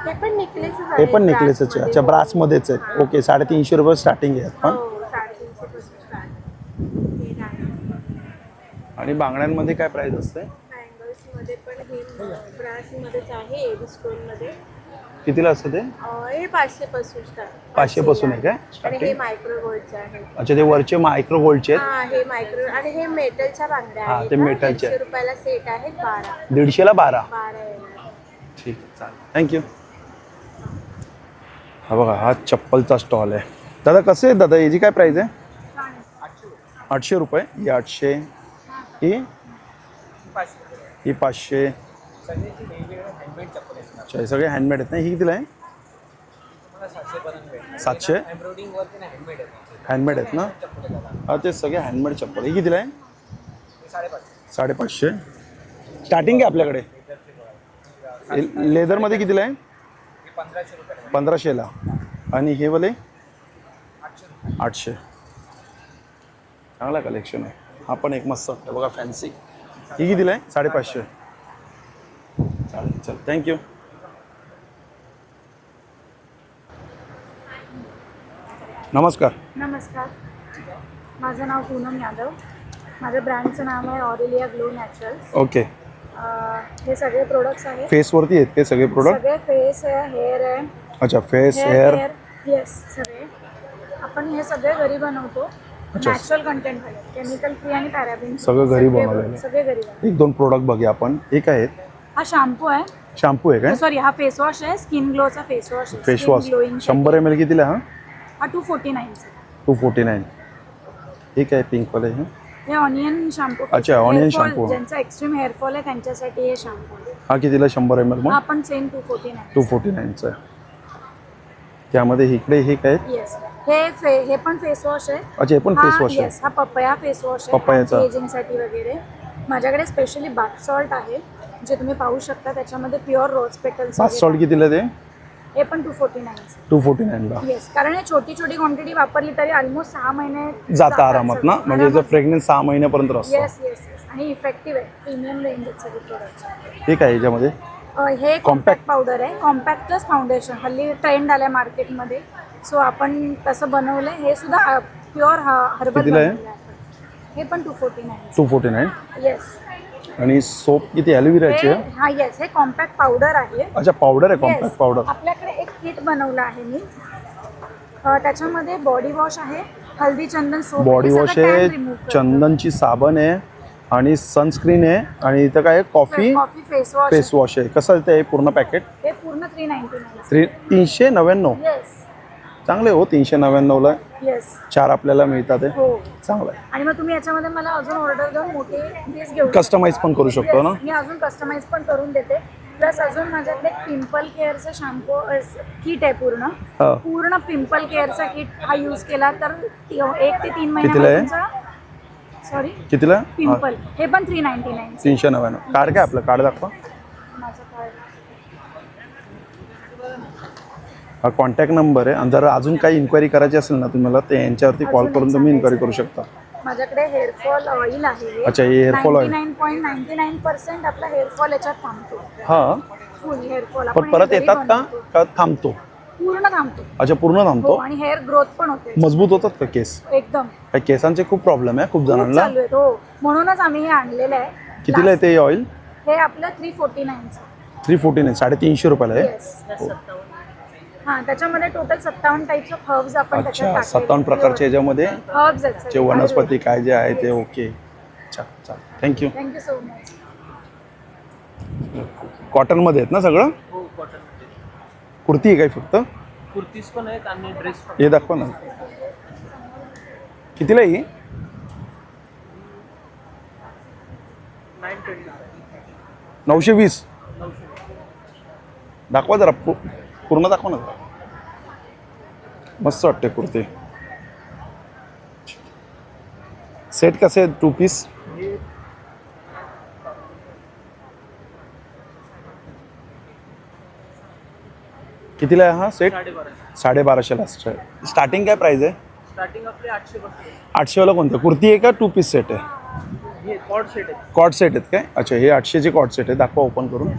हे पण नेकलेस
हे पण नेकलेसच आहे अच्छा ब्रासमध्येच आहेत ओके 350 रुपये स्टार्टिंग आहे पण
350 पासून स्टार्ट. हे आहे.
आणि बांगड्यांमध्ये काय प्राईस असते
बँगल्स मध्ये पण हे ब्रास मध्येच आहे एडी स्टोन मध्ये.
कितीला असतं ते
हे 500 पासून स्टार्ट.
500 पासून आहे काय
आणि हे
स्टार्टिंग
मायक्रो गोल्डचे आहे.
अच्छा ते वरचे मायक्रो गोल्डचे आहेत
हा हे मायक्रो आणि हे मेटलच्या बांगड्या
हा,
आहेत.
ते मेटलचे
150 रुपयाला सेट आहेत 12.
150ला 12
येणार.
ठीक आहे चालेल थँक्यू हा बघा हा चप्पलचा स्टॉल आहे दादा कसे आहेत दादा याची काय प्राईस आहे 800 रुपये ही 800 ही 500
सगळ्याची वेगवेगळे हँडमेड चप्पल आहेत
अच्छा हे सगळे हँडमेड आहेत ना ही कितीला आहे
तुम्हाला 700 पर्यंत भेटेल
700
एम्ब्रॉयडिंग वरती ना हँडमेड आहेत
हँडमेड आहेत ना
चप्पल आहे त्याला
हा ते सगळे हँडमेड चप्पल ही कितीला आहे
हे 550
550 स्टार्टिंग आहे आपल्याकडे लेदरमध्ये कितीला आहे
हे 1500 रुपये
1500ला आणि हे वाले 800 चांगला कलेक्शन आहे हा पण एक मस्त वाटतं बघा फॅन्सी ही कितीला आहे 550 चालेल चल थँक्यू नमस्कार
नमस्कार माझं नाव पूनम यादव माझ्या ब्रँडचं नाव आहे ऑरेलिया ग्लो नॅचरल्स.
ओके
हे सगळे प्रोडक्ट्स आहेत.
फेसवरती आहेत ते सगळे प्रोडक्ट
सगळे फेस आहे हेअर आहे
अच्छा फेस हेअर
येस सगळे आपण हे सगळे घरी बनवतो
अच्छा.
नॅचरल कंटेंट आहे केमिकल फ्री आणि पॅराबिन
सगळं घरी बनवलेलं.
सगळे घरी बनवतो.
एक दोन प्रोडक्ट बघूया आपण हे काय आहेत
हा शॅम्पू आहे
शॅम्पू आहे काय
सॉरी हा फेस वॉश आहे स्किन ग्लोचा फेस वॉश आहे.
Face
Skin
wash
glowing
100 ml कितीला हा
हा 249
249 हे काय पिंकवाले हे
हे ऑनियन शॅम्पू
अच्छा, onion shampoo.
ज्यांचा एक्स्ट्रीम हेअरफॉल आहे त्यांच्यासाठी हे शॅम्पू आहे.
हा कितीला 100 ml
हा
मग
पण सेम 249
249चा आहे त्यामध्ये इकडे हे काय
येस हे पण फेस वॉश आहे.
अच्छा हे पण फेस वॉश आहे
येस हा पपया फेस वॉश आहे
पपयाचा.
एजिंग साठी वगैरे. माझ्याकडे स्पेशली बाथ सॉल्ट आहे जे तुम्ही पाहू शकता त्याच्यामध्ये pure rose petals
bath salt कितीला ते
हे पण 249
249ला
येस कारण हे छोटी छोटी क्वांटिटी वापरली तरी ऑलमोस्ट 6 महिने
जाता आरामात ना म्हणजे याचं फ्रेग्रन्स 6 महिन्यापर्यंत असतं
येस येस येस आणि इफेक्टिव्ह आहे प्रीमियम रेंज सगळे प्रोडक्ट.
हे काय याच्यामध्ये
हे कॉम्पॅक्ट पावडर आहे कॉम्पॅक्ट प्लस फाउंडेशन हल्ली ट्रेंड आलाय मार्केटमध्ये सो आपण तसं बनवलंय हे सुद्धा प्युअर हर्बल
कितीला आहे?
बनवलंय आपण. हे पण 249
249
येस
आणि सोप किती ॲलोवेराची आहे
हा येस हे कॉम्पॅक्ट पावडर आहे.
अच्छा पावडर आहे
Yes.
कॉम्पॅक्ट पावडर
आपल्याकडे एक किट बनवलं आहे मी त्याच्यामध्ये बॉडी वॉश आहे हल्दी चंदन सोप
बॉडी वॉश आहे चंदनची साबण आहे आणि सनस्क्रीन आहे आणि इथं काय
कॉफी फेस वॉश
वॉश आहे कसं आहे ते पूर्ण पॅकेट
हे पूर्ण 399
399
येस
चांगले हो 399ला
येस
4 आपल्याला मिळतात आहे
हो
चांगलं आहे
आणि मग तुम्ही याच्यामध्ये मला अजून ऑर्डर देऊन मोठे पीस घेऊ
कस्टमाइज पण करू शकतो ना
मी अजून कस्टमाइज पण करून देते प्लस अजून माझ्याकडे पिंपल केअरचं शॅम्पू किट आहे
हा.
पूर्ण पिंपल केअरचा किट हा यूज केला तर 1 ते 3
कितीला आहे?
महिन्याचा सॉरी
कितीला
पिंपल हे पण 399
399 कार्ड काय आपलं कार्ड दाखवा
माझं कार्ड
हा कॉन्टॅक्ट नंबर आहे आणि जर अजून काही इन्क्वायरी करायची असेल ना तुम्हाला ते यांच्यावरती कॉल
अजून
करून
एक
तुम्ही इन्क्वायरी करू
सांगायचं
शकता
माझ्याकडे हेअरफॉल ऑइल आहे
अच्छा, हे hair fall oil.
99.99% आपला हेअरफॉल याच्यात थांबतो
हां
फुल हेअरफॉल
पण परत येतात का थांबतो
पूर्ण थांबतो.
अच्छा, पूर्ण
हो,
थांबतो.
आणि हेअर ग्रोथ पण होते
मजबूत होतात का केस?
एकदम.
काय केसांचे खूप प्रॉब्लेम आहे खूप
खूप
जणांना.
चालू आहेत. हो, म्हणूनच आम्ही हे आणलेलं आहे.
कितीला आहे ते ऑइल?
हे आपलं 349
349 350 रुपयाला आहे.
येस. हां, त्याच्यामध्ये टोटल 57 टाईप्स ऑफ हर्ब्स आपण
अच्छा, 57 प्रकारचे याच्यामध्ये
हर्ब्स आहेत
जे वनस्पती काय जे आहे ते. ओके, अच्छा चालेल, थँक्यू.
Thank you so much.
कॉटनमध्ये आहेत ना सगळं?
हो, कॉटनमध्ये
कुर्ती आहे काय फक्त?
कुर्तीज पण आहेत आणि ड्रेस पण.
हे दाखवा ना, कितीला आहे ही? 920. दाखवा जरा, पूर्ण दाखवा ना. मस्त वाटते कुर्ती. सेट कसे आहेत 2 पीस? कितीला आहे हा सेट? 1250ला. स्टार्टिंग काय प्राइस आहे?
स्टार्टिंग आपले 800 पासून.
800वाला कोणतं? कुर्ती आहे का 2 पीस सेट आहे?
हे कॉर्ड सेट आहे.
कॉर्ड सेट आहेत काय? अच्छा, हे 800चे कॉर्ड सेट आहे. दाखवा ओपन करून.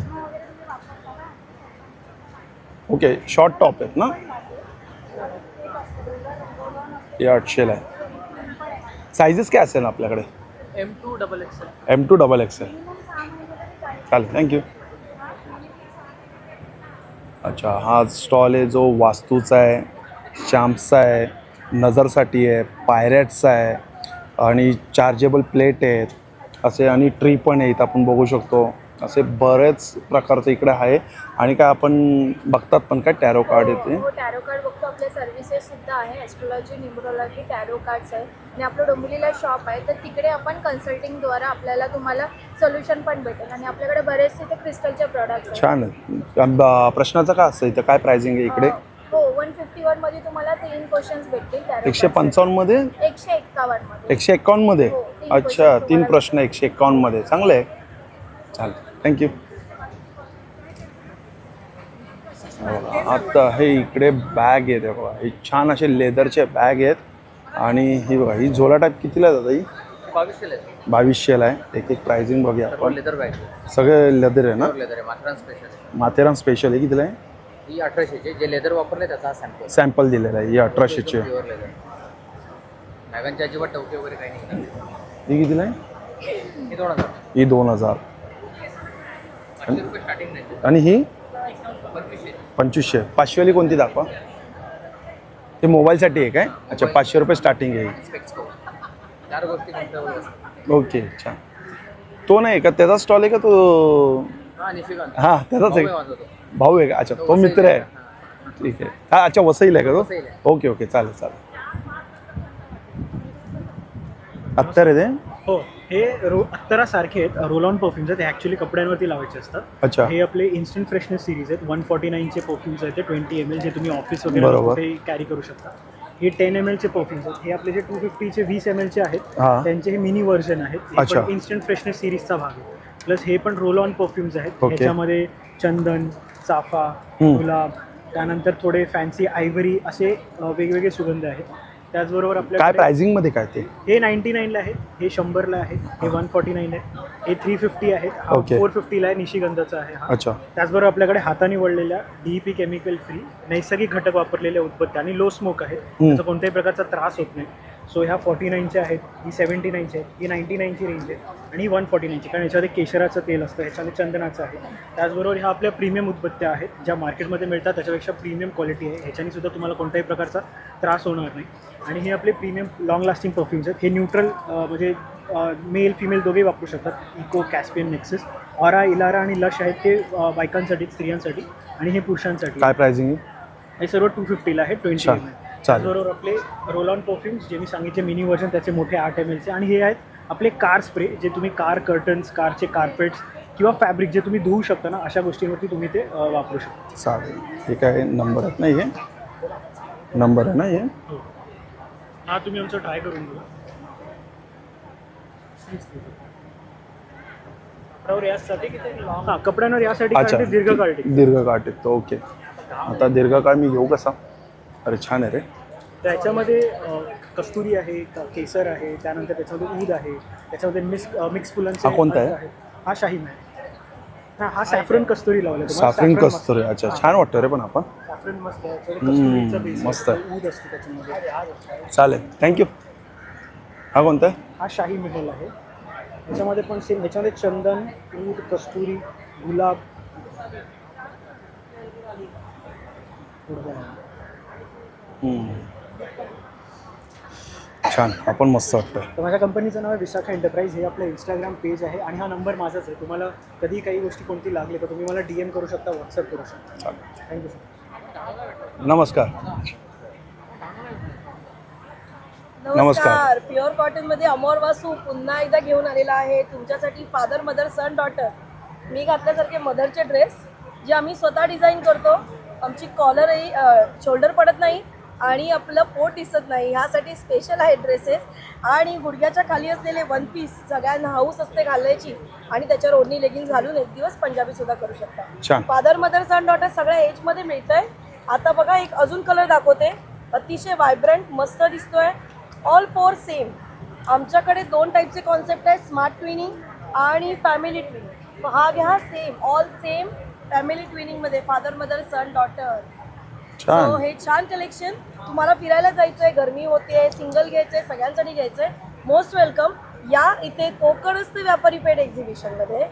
ओके, शॉर्ट टॉप आहेत ना? हे 800ला आहे. सायझेस काय असेल आपल्याकडे?
M2 XXL.
M2 XXL. चालेल, थँक्यू. अच्छा, हा स्टॉल आहे जो वास्तूचा आहे, शॅम्प्सचा आहे, नजरसाठी आहे, पायरेट्सचा आहे आणि चार्जेबल प्लेट आहेत असे, आणि ट्री पण आहे इथं आपण बघू शकतो. असे बरेच प्रकारचं इकडे आहे. आणि काय आपण बघतात पण काय टॅरो कार्ड येते?
हो, टॅरो कार्ड बघतो. आपले सर्व्हिसेस सुद्धा आहे, ॲस्ट्रोलॉजी, न्यूमरोलॉजी, टॅरो कार्ड्स आहे. आणि आपलं डोंबिवलीला शॉप आहे, तर तिकडे आपण कन्सल्टिंगद्वारा आपल्याला तुम्हाला सोल्युशन पण भेटेल. आणि आपल्याकडे बरेचसे ते क्रिस्टलचे प्रॉडक्ट्स आहेत.
छान आहे. प्रश्नाचं काय असतं इथं? काय प्राइसिंग आहे इकडे?
हो, 151 मध्ये तुम्हाला 3 क्वेश्चन्स भेटतील.
155 मध्ये?
151 मध्ये.
151 मध्ये?
हो, 3
अच्छा,
questions
3
तुम्हाला
प्रश्न 151 मध्ये. चांगलं आहे. चालेल, थँक्यू. आता हे इकडे बॅग आहेत बघा. हे छान असे लेदरचे बॅग आहेत. आणि ही बघा, ही झोला टाईप कितीला आहे दादा? ही 2200ला आहे. एक एक प्राइसिंग बघूया आपण.
Leather bag.
सगळे लेदर आहे ना?
लेदर आहे. माथेरान स्पेशल आहे.
माथेरान स्पेशल आहे. कितीला आहे?
ही 1800चे. जे लेदर वापरले त्याचा सॅम्पल.
सॅम्पल दिलेला आहे. ही 1800ची आहे.
Pure leather. बॅगांची अजिबात टवके वगैरे काही नाही.
ही कितीला आहे?
हे 2000.
ही 2000.
800 रुपये स्टार्टिंग नाही.
आणि ही
2500.
2500. 500वाली कोणती दाखवा? ते मोबाईलसाठी आहे काय? अच्छा, 500 रुपये स्टार्टिंग आहे.
Specs cover. 4 गोष्टी कंट्रोल असतात.
ओके, छान. तो नाही का? त्याचा स्टॉल आहे का तो?
हां, निशिकांत.
हां, त्याचाच आहे. भाऊ आहे का? अच्छा, तो मित्र आहे. ठीक आहे. हा, अच्छा, वसईला आहे का तो? ओके ओके, चालेल चालेल. अत्तर आहे ते?
हो, हे अत्तरासारखे आहेत. रोल ऑन परफ्यूम्स आहेत. हे ॲक्च्युली कपड्यांवरती लावायचे असतात.
अच्छा.
हे आपले इन्स्टंट फ्रेशनेस सिरीज आहेत. 149चे परफ्यूम्स आहेत. ते 20 ml जे तुम्ही ऑफिस वगैरे कुठे कॅरी करू शकता. हे 10 mlचे परफ्यूम्स आहेत. हे आपले जे 250चे 20 mlचे आहेत, त्यांचे हे मिनी व्हर्जन आहेत. हे पण इन्स्टंट फ्रेशनेस सिरीजचा भाग आहे. प्लस हे पण रोल ऑन परफ्यूम्स आहेत. ह्याच्यामध्ये चंदन, चाफा, गुलाब, त्यानंतर थोडे फॅन्सी आयव्हरी असे वेगवेगळे सुगंध आहेत. त्याचबरोबर
काय प्राइसिंग मध्ये काय ते?
हे 99ला आहे, हे 100ला आहे, हे 149 आहे, हे 350 आहे, हा 450ला आहे, निशिगंधाचा आहे हा.
अच्छा.
त्याचबरोबर आपल्याकडे हाताने वळलेल्या DEP केमिकल फ्री नैसर्गिक घटक वापरलेल्या उदबत्त्या आणि लो स्मोक आहेत. त्याचा कोणत्याही प्रकारचा त्रास होत नाही. सो ह्या 49च्या आहेत, ही 79ची आहेत, ही 99ची रेंज आहे आणि ही 149ची, कारण याच्यामध्ये केशराचं तेल असतं, ह्याच्यामध्ये चंदनाचं आहे. त्याचबरोबर ह्या आपल्या प्रीमियम उदबत्त्या आहेत, ज्या मार्केटमध्ये मिळतात त्याच्यापेक्षा प्रीमियम क्वालिटी आहे. ह्याच्याने सुद्धा तुम्हाला कोणत्याही प्रकारचा त्रास होणार नाही. आणि हे आपले प्रीमियम लॉंग लास्टिंग परफ्यूम्स आहेत. हे न्यूट्रल म्हणजे मेल फिमेल दोघेही वापरू शकतात. इको, कॅस्पियन, नेक्सस, ऑरा, इलारा आणि लश आहेत ते बायकांसाठी, स्त्रियांसाठी, आणि हे पुरुषांसाठी.
काय प्राइसिंग आहे?
हे सर्व 250ला आहे, 20 ml. त्याचबरोबर आपले रोल ऑन परफ्यूम्स जे मी सांगितले मिनी व्हर्जन, त्याचे मोठे 8 mlचे. आणि हे आहेत आपले कार स्प्रे, जे तुम्ही कार कर्टन्स, कारचे कार्पेट्स किंवा फॅब्रिक जे तुम्ही धुवू शकता ना, अशा गोष्टींवरती तुम्ही ते वापरू शकता.
चालेल. हे काय नंबर आहेत ना? हे नंबर आहे ना? हे
हा, तुम्ही आमचं ट्राय करून बघा. हां, कपड्यांवर यासाठी दीर्घकाळ टिकतो.
दीर्घकाळ टिकतो. ओके. आता दीर्घकाळ मी घेऊ कसा? अरे छान आहे रे.
त्याच्यामध्ये कस्तुरी आहे, केसर आहे, त्यानंतर त्याच्यामध्ये ऊद आहे, त्याच्यामध्ये मिक्स फुलांचे.
हा कोणता आहे?
हा शाहीन आहे. हा सॅफ्रन कस्तुरी लावला
साफरिन कस्तुरी, अच्छा छान वाटतं रे पण आपण
सॅफ्रन मस्त आहे थोडं कस्तुरीचं base
मस्त
आहे.
आहे.
ऊद असते त्याच्यामध्ये.
चालेल, थँक्यू. हा कोणता आहे?
हा शाही महल आहे. याच्यामध्ये पण सेम, याच्यामध्ये चंदन, ऊद, कस्तुरी, गुलाब.
छान, आपण मस्त वाटतंय.
तर माझ्या कंपनीचं नाव आहे विशाखा एंटरप्राइज. हे आपलं इंस्टाग्राम पेज आहे आणि हा नंबर माझाच आहे. तुम्हाला कधी काही गोष्टी कोणती लागली तर तुम्ही मला DM करू शकता, व्हॉट्सअप करू शकता. Thank you sir.
नमस्कार. नमस्कार.
प्युअर कॉटन मध्ये अमोर वासू पुन्हा एकदा घेऊन आलेला आहे तुमच्यासाठी. फादर मदर सन डॉटर मी घातल्यासारखे मदरचे ड्रेस जे आम्ही स्वतः डिझाईन करतो. आमची कॉलरही शोल्डर पडत नाही आणि आपलं पोट दिसत नाही, ह्यासाठी स्पेशल आहे ड्रेसेस. आणि गुडघ्याच्या खाली असलेले वन पीस सगळ्यांना हाऊस असते घालायची आणि त्याच्यावर ओढणी लेगिन्स घालून एक दिवस पंजाबी सुद्धा करू शकता. फादर मदर सन डॉटर सगळ्या एजमध्ये मिळतंय. आता बघा एक अजून कलर दाखवते, अतिशय व्हायब्रंट मस्त दिसतोय. All four same. आमच्याकडे 2 टाईपचे कॉन्सेप्ट आहेत, स्मार्ट ट्विनिंग आणि फॅमिली ट्विनिंग. हा घ्या सेम, ऑल सेम फॅमिली ट्विनिंगमध्ये father mother son daughter. So हे छान कलेक्शन. तुम्हाला फिरायला जायचंय, गरमी होते, सिंगल घ्यायचंय, सगळ्यांसाठी घ्यायचंय, मोस्ट वेलकम. या इथे कोकणस्थ व्यापारी पेठ एक्झिबिशनमध्ये,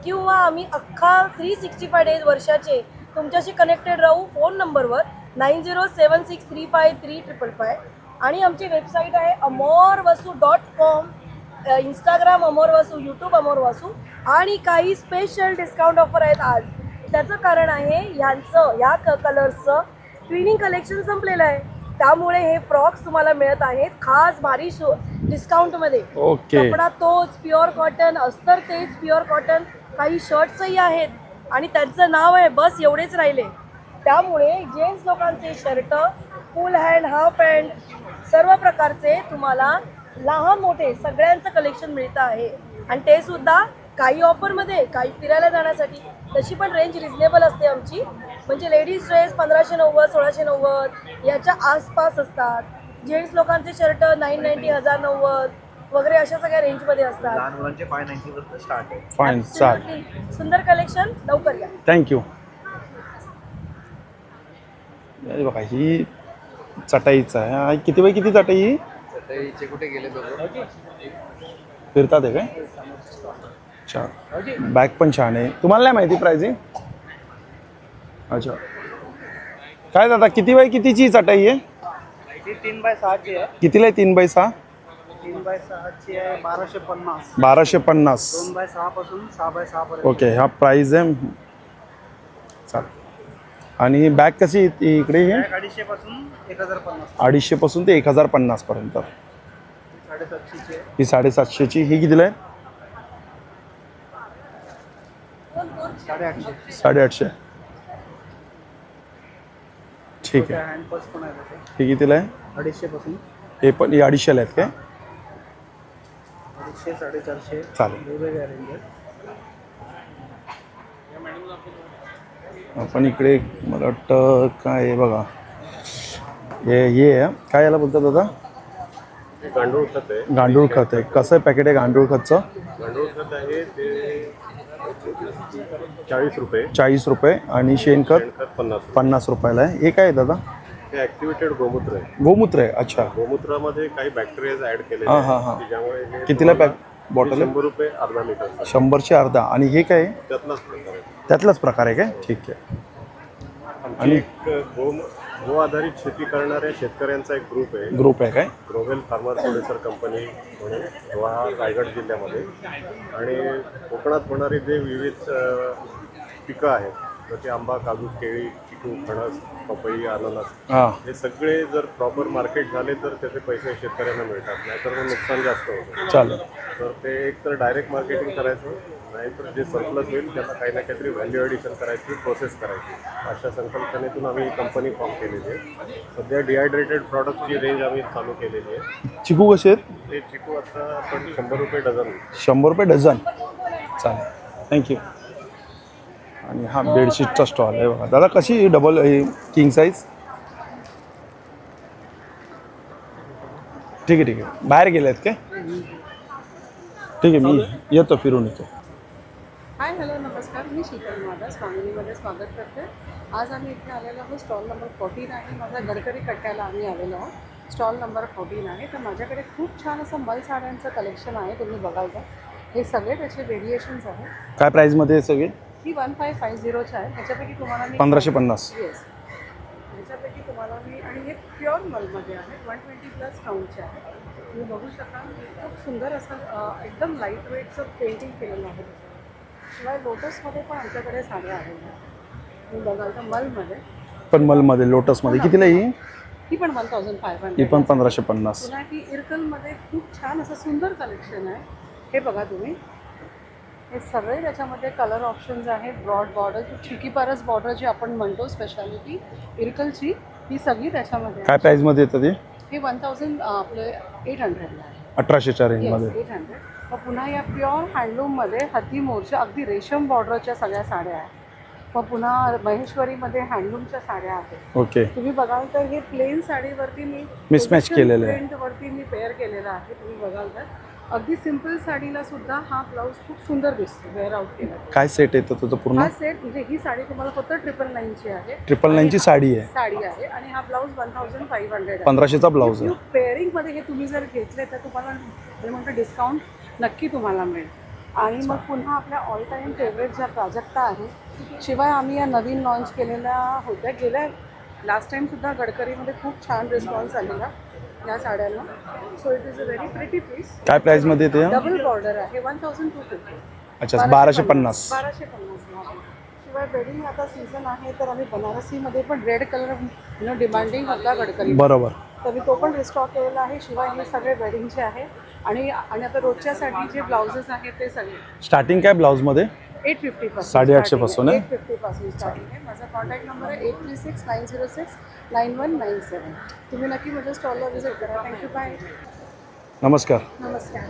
किंवा आम्ही अख्खा 365 डेज वर्षाचे तुमच्याशी कनेक्टेड राहू फोन नंबरवर 9076353555. आणि आमची वेबसाईट आहे amorvasu.com, इंस्टाग्राम अमोरवासू, यूट्यूब अमोरवासू. आणि काही स्पेशल डिस्काउंट ऑफर आहेत आज. त्याचं कारण आहे ह्या कलर्सचं ट्विनिंग कलेक्शन संपलेलं आहे, त्यामुळे हे फ्रॉक्स तुम्हाला मिळत आहेत खास भारी डिस्काउंटमध्ये. कपडा तोच प्युअर कॉटन, अस्तर तेच प्युअर कॉटन. काही शर्ट्सही आहेत आणि त्यांचं नाव आहे बस एवढेच राहिले. त्यामुळे जेंट्स लोकांचे शर्ट, फुल हँड, हाफ हँड, सर्व प्रकारचे तुम्हाला लहान मोठे सगळ्यांचं कलेक्शन मिळतं आहे. आणि ते सुद्धा काही ऑफरमध्ये, काही फिरायला जाण्यासाठी. तशी पण रेंज रिजनेबल असते आमची. म्हणजे लेडीज ड्रेस 1590, 1690 याच्या आसपास असतात. जेंट्स लोकांचे शर्ट 990, 1090 वगैरे अशा सगळ्या रेंजमध्ये असतात.
लहान मुलांचे 590 पासून स्टार्ट आहे.
फाईन, चालेल.
सुंदर कलेक्शन, लवकर या.
थँक्यू. बघा ही चटाईचं आहे. किती बाय किती चटाई ही?
चटईचे कुठे गेले दोघं?
फिरतात आहे काय? छान. बॅग पण छान आहे. तुम्हाला नाही माहिती प्राइसिंग? अच्छा. काय दादा किती बाय कितीची चटाई आहे?
3x6 आहे.
कितीला आहे 3x6?
3x6 आहे 1250.
1250.
2x6 पासून 6x6 पर्यंत.
ओके, हा प्राइस आहे. चालेल. आणि बॅग कशी इकडे हे?
250 पासून 1050.
250 पासून ते 1050 पर्यंत.
750
ही 750ची. ही कितीला आहे?
850.
850. ठीक आहे.
हँड पर्स पण आहे.
हे कितीला आहे?
250 पासून.
हे पण 250ला आहेत काय?
250, 450.
चालेल.
वेगवेगळ्या रेंज आहेत.
आपण इकडे मला वाटतं काय आहे बघा, हे आहे काय याला बोलतात दादा?
गांडूळ खत आहे.
गांडूळ खत आहे. कसं आहे पॅकेट आहे गांडूळ खतचं?
गांडूळ खत आहे ते 40 रुपये.
40 रुपये. आणि शेणखत 50 रुपयाला आहे. हे काय आहे दादा?
हे ॲक्टिवेटेड गोमूत्र आहे.
गोमूत्र आहे. अच्छा.
गोमूत्रामध्ये काही बॅक्टेरिया ऍड केलेले
हां हां हां.
आहेत ज्यामुळे
कितीला पॅक बॉटल आहे?
100 रुपये अर्धा लिटर.
100चे अर्धा. आणि हे काय आहे?
त्यातलाच प्रकार आहे.
त्यातलाच प्रकार आहे काय? ठीक आहे.
आणि गो आधारित शेती करणाऱ्या शेतकऱ्यांचा एक ग्रुप आहे
काय?
ग्रोवेल फार्मर प्रोड्युसर कंपनी म्हणून रायगड जिल्ह्यामध्ये. आणि कोकणात होणारे जे विविध पिकं आहेत जसे आंबा, काजू, केळी, चिकू, फणस, पपई, अननस, हे सगळे जर प्रॉपर मार्केट झाले तर त्याचे पैसे शेतकऱ्यांना मिळतात, नाहीतर मग नुकसान जास्त होतं.
चालेल.
तर ते एक तर डायरेक्ट मार्केटिंग करायचं, नाहीतर जे सरप्लस होईल त्याला काही ना काहीतरी व्हॅल्यू ॲडिशन करायची, प्रोसेस करायची. अशा संकल्पनेतून आम्ही कंपनी फॉर्म केलेली आहे. सध्या डिहायड्रेटेड प्रॉडक्टची रेंज आम्ही चालू केलेली आहे.
चिकू कसे आहेत?
ते चिकू आता आपण 100 रुपये डझन.
100 रुपये डझन. चालेल, थँक्यू. आणि हा बेडशीटचा स्टॉल आहे बघा दादा. कशी डबल किंग साईज? ठीक आहे ठीक आहे. बाहेर गेले आहेत काय? ठीक आहे, मी येतो, फिरून येतो.
हाय, हॅलो, नमस्कार. नमस्कार, मी शीतल मादास सांगलीमध्ये स्वागत करते. आज आम्ही इथे आलेलो आहोत. स्टॉल नंबर 14 आहे. माझा गडकरी कट्ट्याला आम्ही आलेलो आहोत. स्टॉल नंबर 14 आहे. तर माझ्याकडे खूप छान असं मल साड्यांचं कलेक्शन आहे. तुम्ही बघाल का हे सगळे त्याचे व्हेरिएशन्स आहेत.
काय प्राईजमध्ये सगळे?
ही 1550चे आहे. ह्याच्यापैकी तुम्हाला मी
1550.
येस, ह्याच्यापैकी तुम्हाला मी, आणि हे प्युअर मलमध्ये आहे. 120+ काउंटचे आहे. तुम्ही बघू शकाल खूप सुंदर असं एकदम लाईट वेटचं पेंटिंग केलेलं आहे. शिवाय लोटसमध्ये पण आमच्याकडे साड्या आहेत. तुम्ही बघाल तर मलमध्ये
पण मलमध्ये लोटसमध्ये कितीला ही?
ही पण 1500.
ही पण 1550.
पुन्हा ही इरकलमध्ये खूप छान असं सुंदर कलेक्शन आहे. हे बघा तुम्ही, हे सगळे त्याच्यामध्ये कलर ऑप्शन्स आहेत. ब्रॉड बॉर्डर, चिकी परस बॉर्डर जी आपण म्हणतो स्पेशालिटी इरकलची, ही सगळी त्याच्यामध्ये.
काय प्राईजमध्ये येतं ते?
हे 1000 आपले 800ला आहे.
1800च्या रेंजमध्ये.
800. मग पुन्हा या प्युअर हँडलूममध्ये हाती मोरच्या अगदी रेशम बॉर्डरच्या सगळ्या साड्या आहेत. मग पुन्हा महेश्वरीमध्ये हँडलूमच्या साड्या आहेत.
ओके.
तुम्ही बघाल तर हे प्लेन साडीवरती मी
मिसमॅच केलेलं आहे.
प्रिंटवरती मी पेअर केलेलं आहे. तुम्ही बघाल तर अगदी सिम्पल साडीला सुद्धा हा ब्लाऊज खूप सुंदर दिसतो वेअर आउट केला.
काय सेट येतं तुझं पूर्ण?
हा सेट म्हणजे ही साडी तुम्हाला फक्त 999ची आहे.
999ची साडी आहे.
साडी आहे आणि हा ब्लाऊज 1500 आहे.
1500चा ब्लाऊज आहे.
पेअरिंगमध्ये हे तुम्ही जर घेतले तर तुम्हाला म्हणतो डिस्काउंट नक्की तुम्हाला मिळेल. आणि मग पुन्हा आपल्या ऑल टाईम फेवरेट ज्या प्राजक्ता आहेत, शिवाय आम्ही या नवीन लॉन्च केलेल्या होत्या. गेल्या लास्ट टाईमसुद्धा गडकरीमध्ये खूप छान रिस्पॉन्स आलेला या साड्यांना. So it is a very pretty piece.
काय प्राईजमध्ये येते?
डबल बॉर्डर आहे. 1250.
अच्छा, 1250.
1250. शिवाय वेडिंग आता सीझन आहे तर आम्ही बनारसीमध्ये पण रेड कलर डिमांडिंग होता गडकरी.
बरोबर.
तर मी तो पण रिस्टॉक केलेला आहे. शिवाय हे सगळे वेडिंगचे आहे. आणि आता रोजच्यासाठी जे ब्लाउजेस आहेत ते सगळे.
स्टार्टिंग काय ब्लाऊजमध्ये?
850 पासून.
850 पासून आहे.
850 पासून स्टार्टिंग आहे. माझा कॉन्टॅक्ट नंबर आहे 8369069197. तुम्ही नक्की माझ्या स्टॉलला व्हिजिट करा. Thank you, bye.
नमस्कार.
नमस्कार,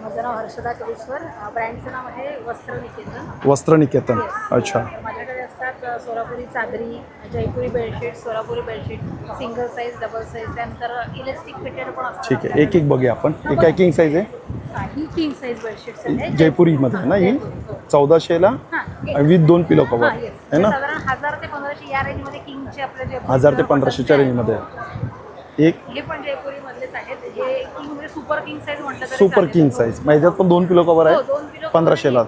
माझं नाव हर्षदा कलेश्वर. ब्रँडचं नाव आहे वस्त्र निकेतन.
वस्त्र निकेतन. अच्छा.
माझ्याकडे असतात सोलापुरी चादरी, Jaipuri bedsheet, Solapuri bedsheet, single size, double size, त्यानंतर इलेस्टिक फिटेड पण असतात.
ठीक आहे, एक बघूया आपण. ही काय किंग साईज आहे?
ही किंग साईज बेडशीट्स आहेत.
जयपुरीमध्ये आहे ना ही? 1400ला विथ 2 पिलो कवर आहे ना?
साधारण 1000 ते 1500 या रेंजमध्ये किंगचे आपले जे
1000 ते 1500च्या रेंजमध्ये. एक
हे पण जयपुरी मधलेच आहेत. हे किंग म्हणजे सुपर किंग साईज म्हटलं तरी
सुपर किंग साईज. ह्याच्यात पण 2 पिलो कवर आहे. 1500ला.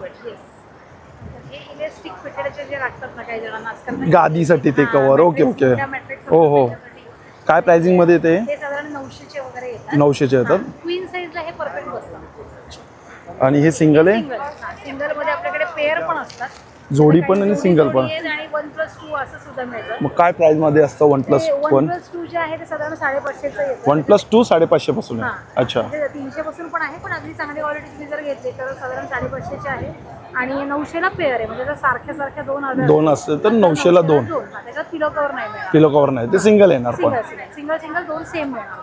हे इलेस्टिक फिटेडचे जे लागतात ना काही जणांना आजकाल
गादीसाठी ते कवर. Okay okay. हो हो. काय प्राइसिंगमध्ये येते?
ते साधारण 900चे वगैरे येतात.
900चे येतात.
क्वीन साईजला हे परफेक्ट बसतं.
आणि हे सिंगल आहे?
सिंगल मध्ये आपल्याकडे पेअर पण असतात.
जोडी पण आणि सिंगल पण.
आणि 1+2 असं सुद्धा मिळतं.
मग काय प्राइस मध्ये असतं 1+1?
1+2 जे आहे ते साधारण 550चं येतं.
1+2 550 पासून आहे. अच्छा.
300 पासून पण आहे, पण अगदी चांगली क्वालिटी तुम्ही जर घेतली तर साधारण 550चे आहे. आणि 900ला पेअर आहे. म्हणजे जर सारख्या सारख्या दोन
असते तर 900ला 2.
त्याच्यात पिलो कवर नाही मिळणार.
पिलो कवर नाही, ते सिंगल येणार पण.
सिंगल 2 सेम मिळणार.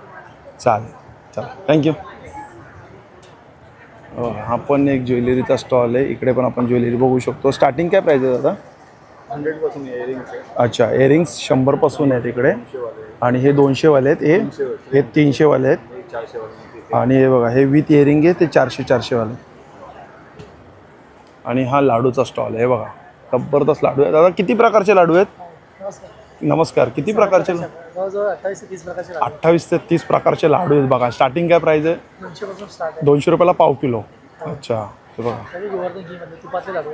चालेल चालेल, थँक्यू. हा पण एक ज्वेलरीचा स्टॉल आहे. इकडे पण आपण ज्वेलरी बघू शकतो. स्टार्टिंग काय प्राइस आहे दादा?
100 पासून इयरिंग्स.
अच्छा, इयरिंग्स 100 पासून आहेत इकडे. आणि हे 200 वाले आहेत. हे 300 वाले आहेत.
400 वाले.
आणि हे बघा, हे विथ इयरिंग आहे ते 400 वाले. आणि हा लाडूचा स्टॉल आहे बघा, जबरदस्त लाडू आहे. दादा किती प्रकारचे लाडू आहेत? नमस्कार. किती प्रकारचे? 28 ते 30 प्रकारचे लाडू आहेत बघा. स्टार्टिंग काय प्राइस आहे? 200 रुपयाला पाव किलो. अच्छा, हे बघा.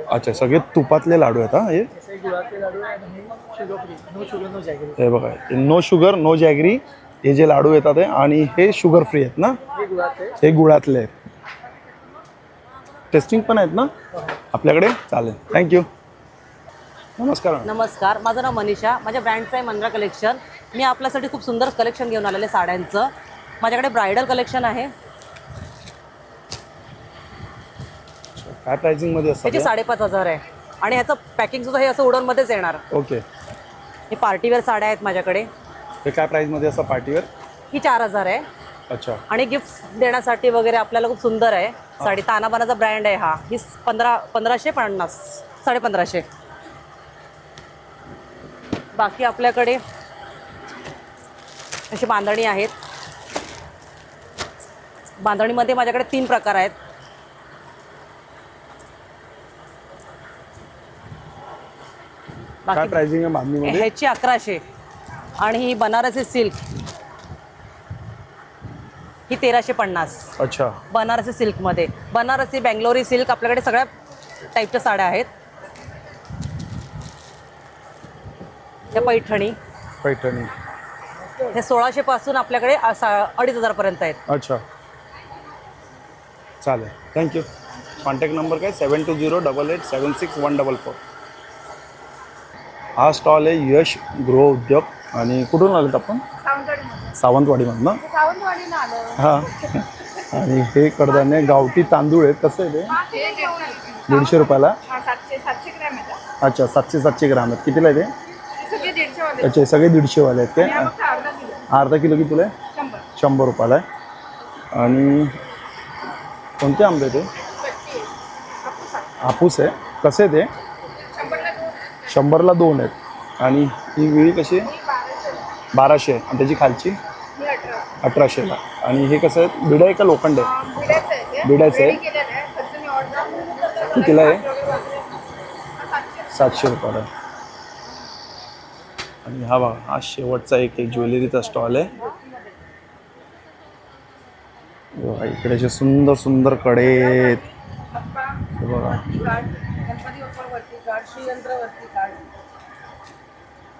अच्छा, सगळे तुपातले लाडू आहेत. हा, हे बघा, नो शुगर नो जॅगरी हे जे लाडू येतात आणि हे शुगर फ्री आहेत ना? हे गुळातले आहेत. टेस्टिंग पण आहेत ना आपल्याकडे? चालेल, थँक्यू. नमस्कार.
नमस्कार, माझं नाव मनीषा. माझ्या ब्रँडचं आहे मंद्रा कलेक्शन. मी आपल्यासाठी खूप सुंदर कलेक्शन घेऊन आलेले साड्यांचं. माझ्याकडे ब्रायडल कलेक्शन आहे.
काय प्राइसिंगमध्ये असतं?
त्याची 5,500 आहे. आणि ह्याचं पॅकिंगसुद्धा हे असं उडनमध्येच येणार.
ओके.
हे पार्टीवेअर साड्या आहेत माझ्याकडे.
हे काय प्राइसमध्ये असतं पार्टीवेअर?
ही 4,000 आहे.
अच्छा.
आणि गिफ्ट देण्यासाठी वगैरे आपल्याला खूप सुंदर आहे साडी. तानाबानाचा ब्रँड आहे हा. ही 1550, 1550. बाकी आपल्याकडे अशी बांधणी आहेत. बांधणीमध्ये माझ्याकडे 3 प्रकार आहेत.
काय प्राइसिंग आहे बांधणीमध्ये?
ह्याची 1100 आणि ही बनारसी सिल्क ही 1350.
अच्छा.
बनारसी सिल्कमध्ये बनारसी बेंगलोरी सिल्क आपल्याकडे सगळ्या टाईपच्या साड्या आहेत. त्या पैठणी हे 1600 पासून आपल्याकडे 2500 पर्यंत आहेत.
अच्छा चालेल, थँक्यू. कॉन्टॅक्ट नंबर काय? 7208876144. हा स्टॉल आहे यश गृह उद्योग. आणि कुठून आलेत आपण? सावंतवाडीमधनं.
सावंतवाडीनं आलं.
हां. आणि हे कडधान्य गावठी तांदूळ आहेत. कसं आहे ते? 150 रुपयाला.
700 ग्रॅम आहे.
अच्छा, 700 ग्राम आहेत. कितीला आहे ते?
सगळे 150 वाले.
अच्छा, सगळे 150 वाले आहेत काय?
अर्धा किलो.
अर्धा किलो कितीला आहे? 100 रुपयाला आहे. आणि कोणते आंबे ते? हापूस आहे. कसे आहे ते? 100ला 2 आहेत. आणि ही विळी कशी आहे? 1200 आहे. आणि त्याची खालची 1800ला. आणि हे कसं आहे? बिडा आहे का लोखंड आहे? बिडाचं आहे. कितीला आहे? 700 रुपयाला. आणि हा बघा, हा शेवटचा एक ज्वेलरीचा स्टॉल आहे. बघा, इकडे असे सुंदर सुंदर कडे आहेत. बघा,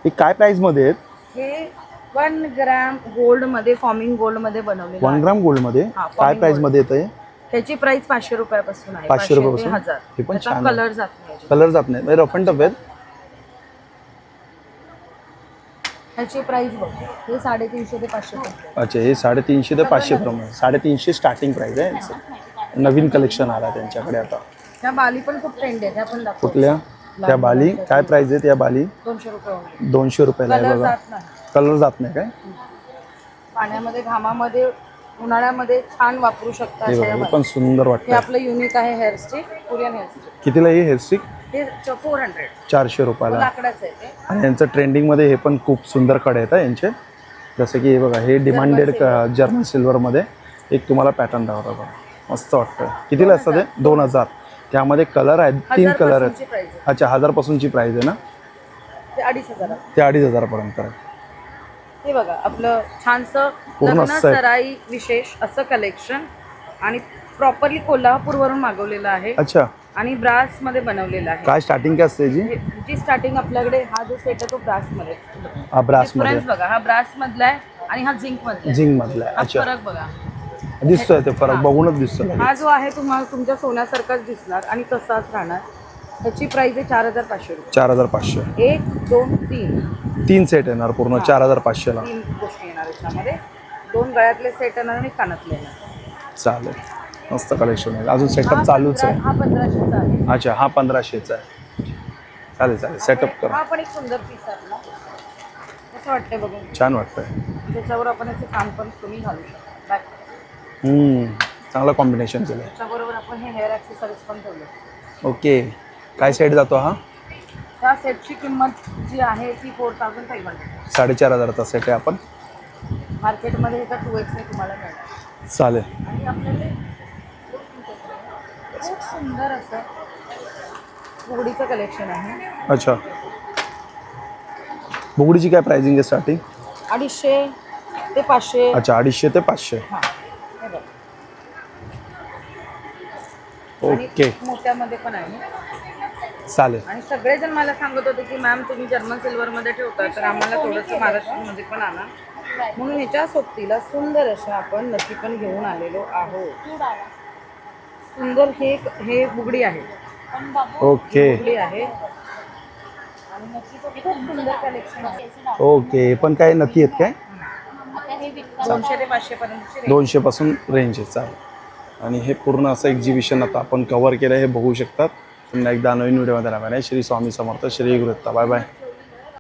हे काय प्राइस मध्ये आहेत?
हे 1 ग्रॅम गोल्ड मध्ये, फॉर्मिंग गोल्ड मध्ये बनवलेलं
1 ग्राम गोल्ड मध्ये काय प्राइस मध्ये येत आहे?
त्याची प्राइस 500 रुपयापासून आहे.
500 रुपयापासून.
1000.
हे पण छान
कलर
आहे.
जात नाही.
कलर जात नाही, रफ अँड टफ आहेत.
ह्याची प्राइस बघ, हे 350 ते 500 रुपये.
अच्छा, हे 350 ते 500 प्रमाणे. 350 स्टार्टिंग प्राइस आहे यांचं. नवीन कलेक्शन आला त्यांच्याकडे आता.
त्या बाली पण खूप ट्रेंड आहे, त्या पण दाखव.
कुठल्या? त्या बाली काय प्राइस आहे? त्या बाली
200 रुपये.
200 रुपयाला आहे.
कलर
बघा,
जात नाही.
कलर जात नाही काय?
पाण्यामध्ये, घामामध्ये, उन्हाळ्यामध्ये छान वापरू शकता.
हे बघा, हे पण सुंदर
हे
वाटतं.
आपलं युनिक आहे हेअरस्टिक, कोरियन हेअरस्टिक.
कितीला आहे हेअरस्टिक?
हे 400.
400 रुपयाला.
लाकडाचं आहे ते.
आणि यांचं ट्रेंडिंगमध्ये हे पण खूप सुंदर कडे आहेत यांचे. जसं की हे बघा, हे डिमांडेड जर्मन सिल्वरमध्ये एक तुम्हाला पॅटर्न दाखवता बघा, मस्त वाटतं. कितीला असतं ते? 2000. त्यामध्ये कलर आहेत, 3 कलर आहेत. अच्छा, 1000 पासूनची प्राइस आहे ना?
ते 2500.
ते 2500 पर्यंत आहे.
हे बघा, आपलं छानसं
पूर्ण
लग्न
set.
सराई विशेष असं कलेक्शन आणि प्रॉपरली कोल्हापूरवरून मागवलेलं आहे.
अच्छा.
आणि ब्रास मध्ये बनवलेलं आहे.
काय स्टार्टिंग काय असते जी?
जी स्टार्टिंग आपल्याकडे हा जो सेट आहे तो ब्रास मध्ये.
हा ब्रास मध्ये.
डिफरन्स बघा, हा ब्रास मधला आहे आणि हा झिंक मधला आहे.
झिंक मधला आहे.
हा
अच्छा,
फरक बघा,
दिसतोय ते फरक, बघूनच दिसतोय.
हा जो आहे तुम्हाला तुमच्या सोन्यासारखाच दिसणार आणि तसाच राहणार. ह्याची प्राइस आहे 4500 रुपये.
4500.
1 2
3 सेट येणार पूर्ण 4500ला.
3 गोष्टी येणार याच्यामध्ये. 2 गळ्यातले सेट येणार आणि कानातले येणार.
चालेल, मस्त कलेक्शन आहे. अजून सेटअप चालूच आहे.
हा 1500चा आहे.
अच्छा, हा 1500चा आहे. चालेल चालेल, सेटअप करा.
हा पण एक सुंदर पीस आहे आपला. कसं वाटतंय बघून?
छान वाटतंय.
त्याच्यावर आपण असे कान पण तुम्ही घालू शकता. बॅक
चांगला कॉम्बिनेशन केलं.
त्याच्याबरोबर आपण हे हेअर ॲक्सेसरीज पण ठेवले.
ओके, काय सेट जातो हा?
त्या सेटची किंमत जी आहे ती 4500.
4500चा सेट आहे. आपण
मार्केटमध्ये एका 2x ने तुम्हाला मिळणार.
चालेल.
आणि आपल्याकडे खूप सुंदर असं बुगडीचं कलेक्शन आहे.
अच्छा, बुगडीची काय प्राइसिंग आहे स्टार्टिंग?
250 ते 500.
अच्छा, 250 ते 500.
हां, हे बघ.
ओके,
आणि मोत्यामध्ये पण आहे.
चालेल.
आणि सगळेजण मला सांगत होते की मॅम तुम्ही जर्मन सिल्वरमध्ये ठेवता, तर आम्हाला थोडंसं महाराष्ट्रामध्ये पण आणा. म्हणून ह्याच्या सोबतीला सुंदर अशा आपण नक्की पण घेऊन आलेलो आहोत. सुंदर हे बुगडी आहे.
ओके
बुगडी आहे आणि नक्कीचं खूप सुंदर कलेक्शन आहे.
ओके, पण काय नक्की आहेत काय?
200 ते 500 पर्यंत
200 पासून रेंज आहे. चालेल. आणि हे पूर्ण असं एक्झिबिशन आता आपण कव्हर केलं, हे बघू शकतात. पुन्हा एकदा नवीन व्हिडिओमध्ये नव्याने. श्री स्वामी समर्थ, श्री गुरुदत्त. Bye bye.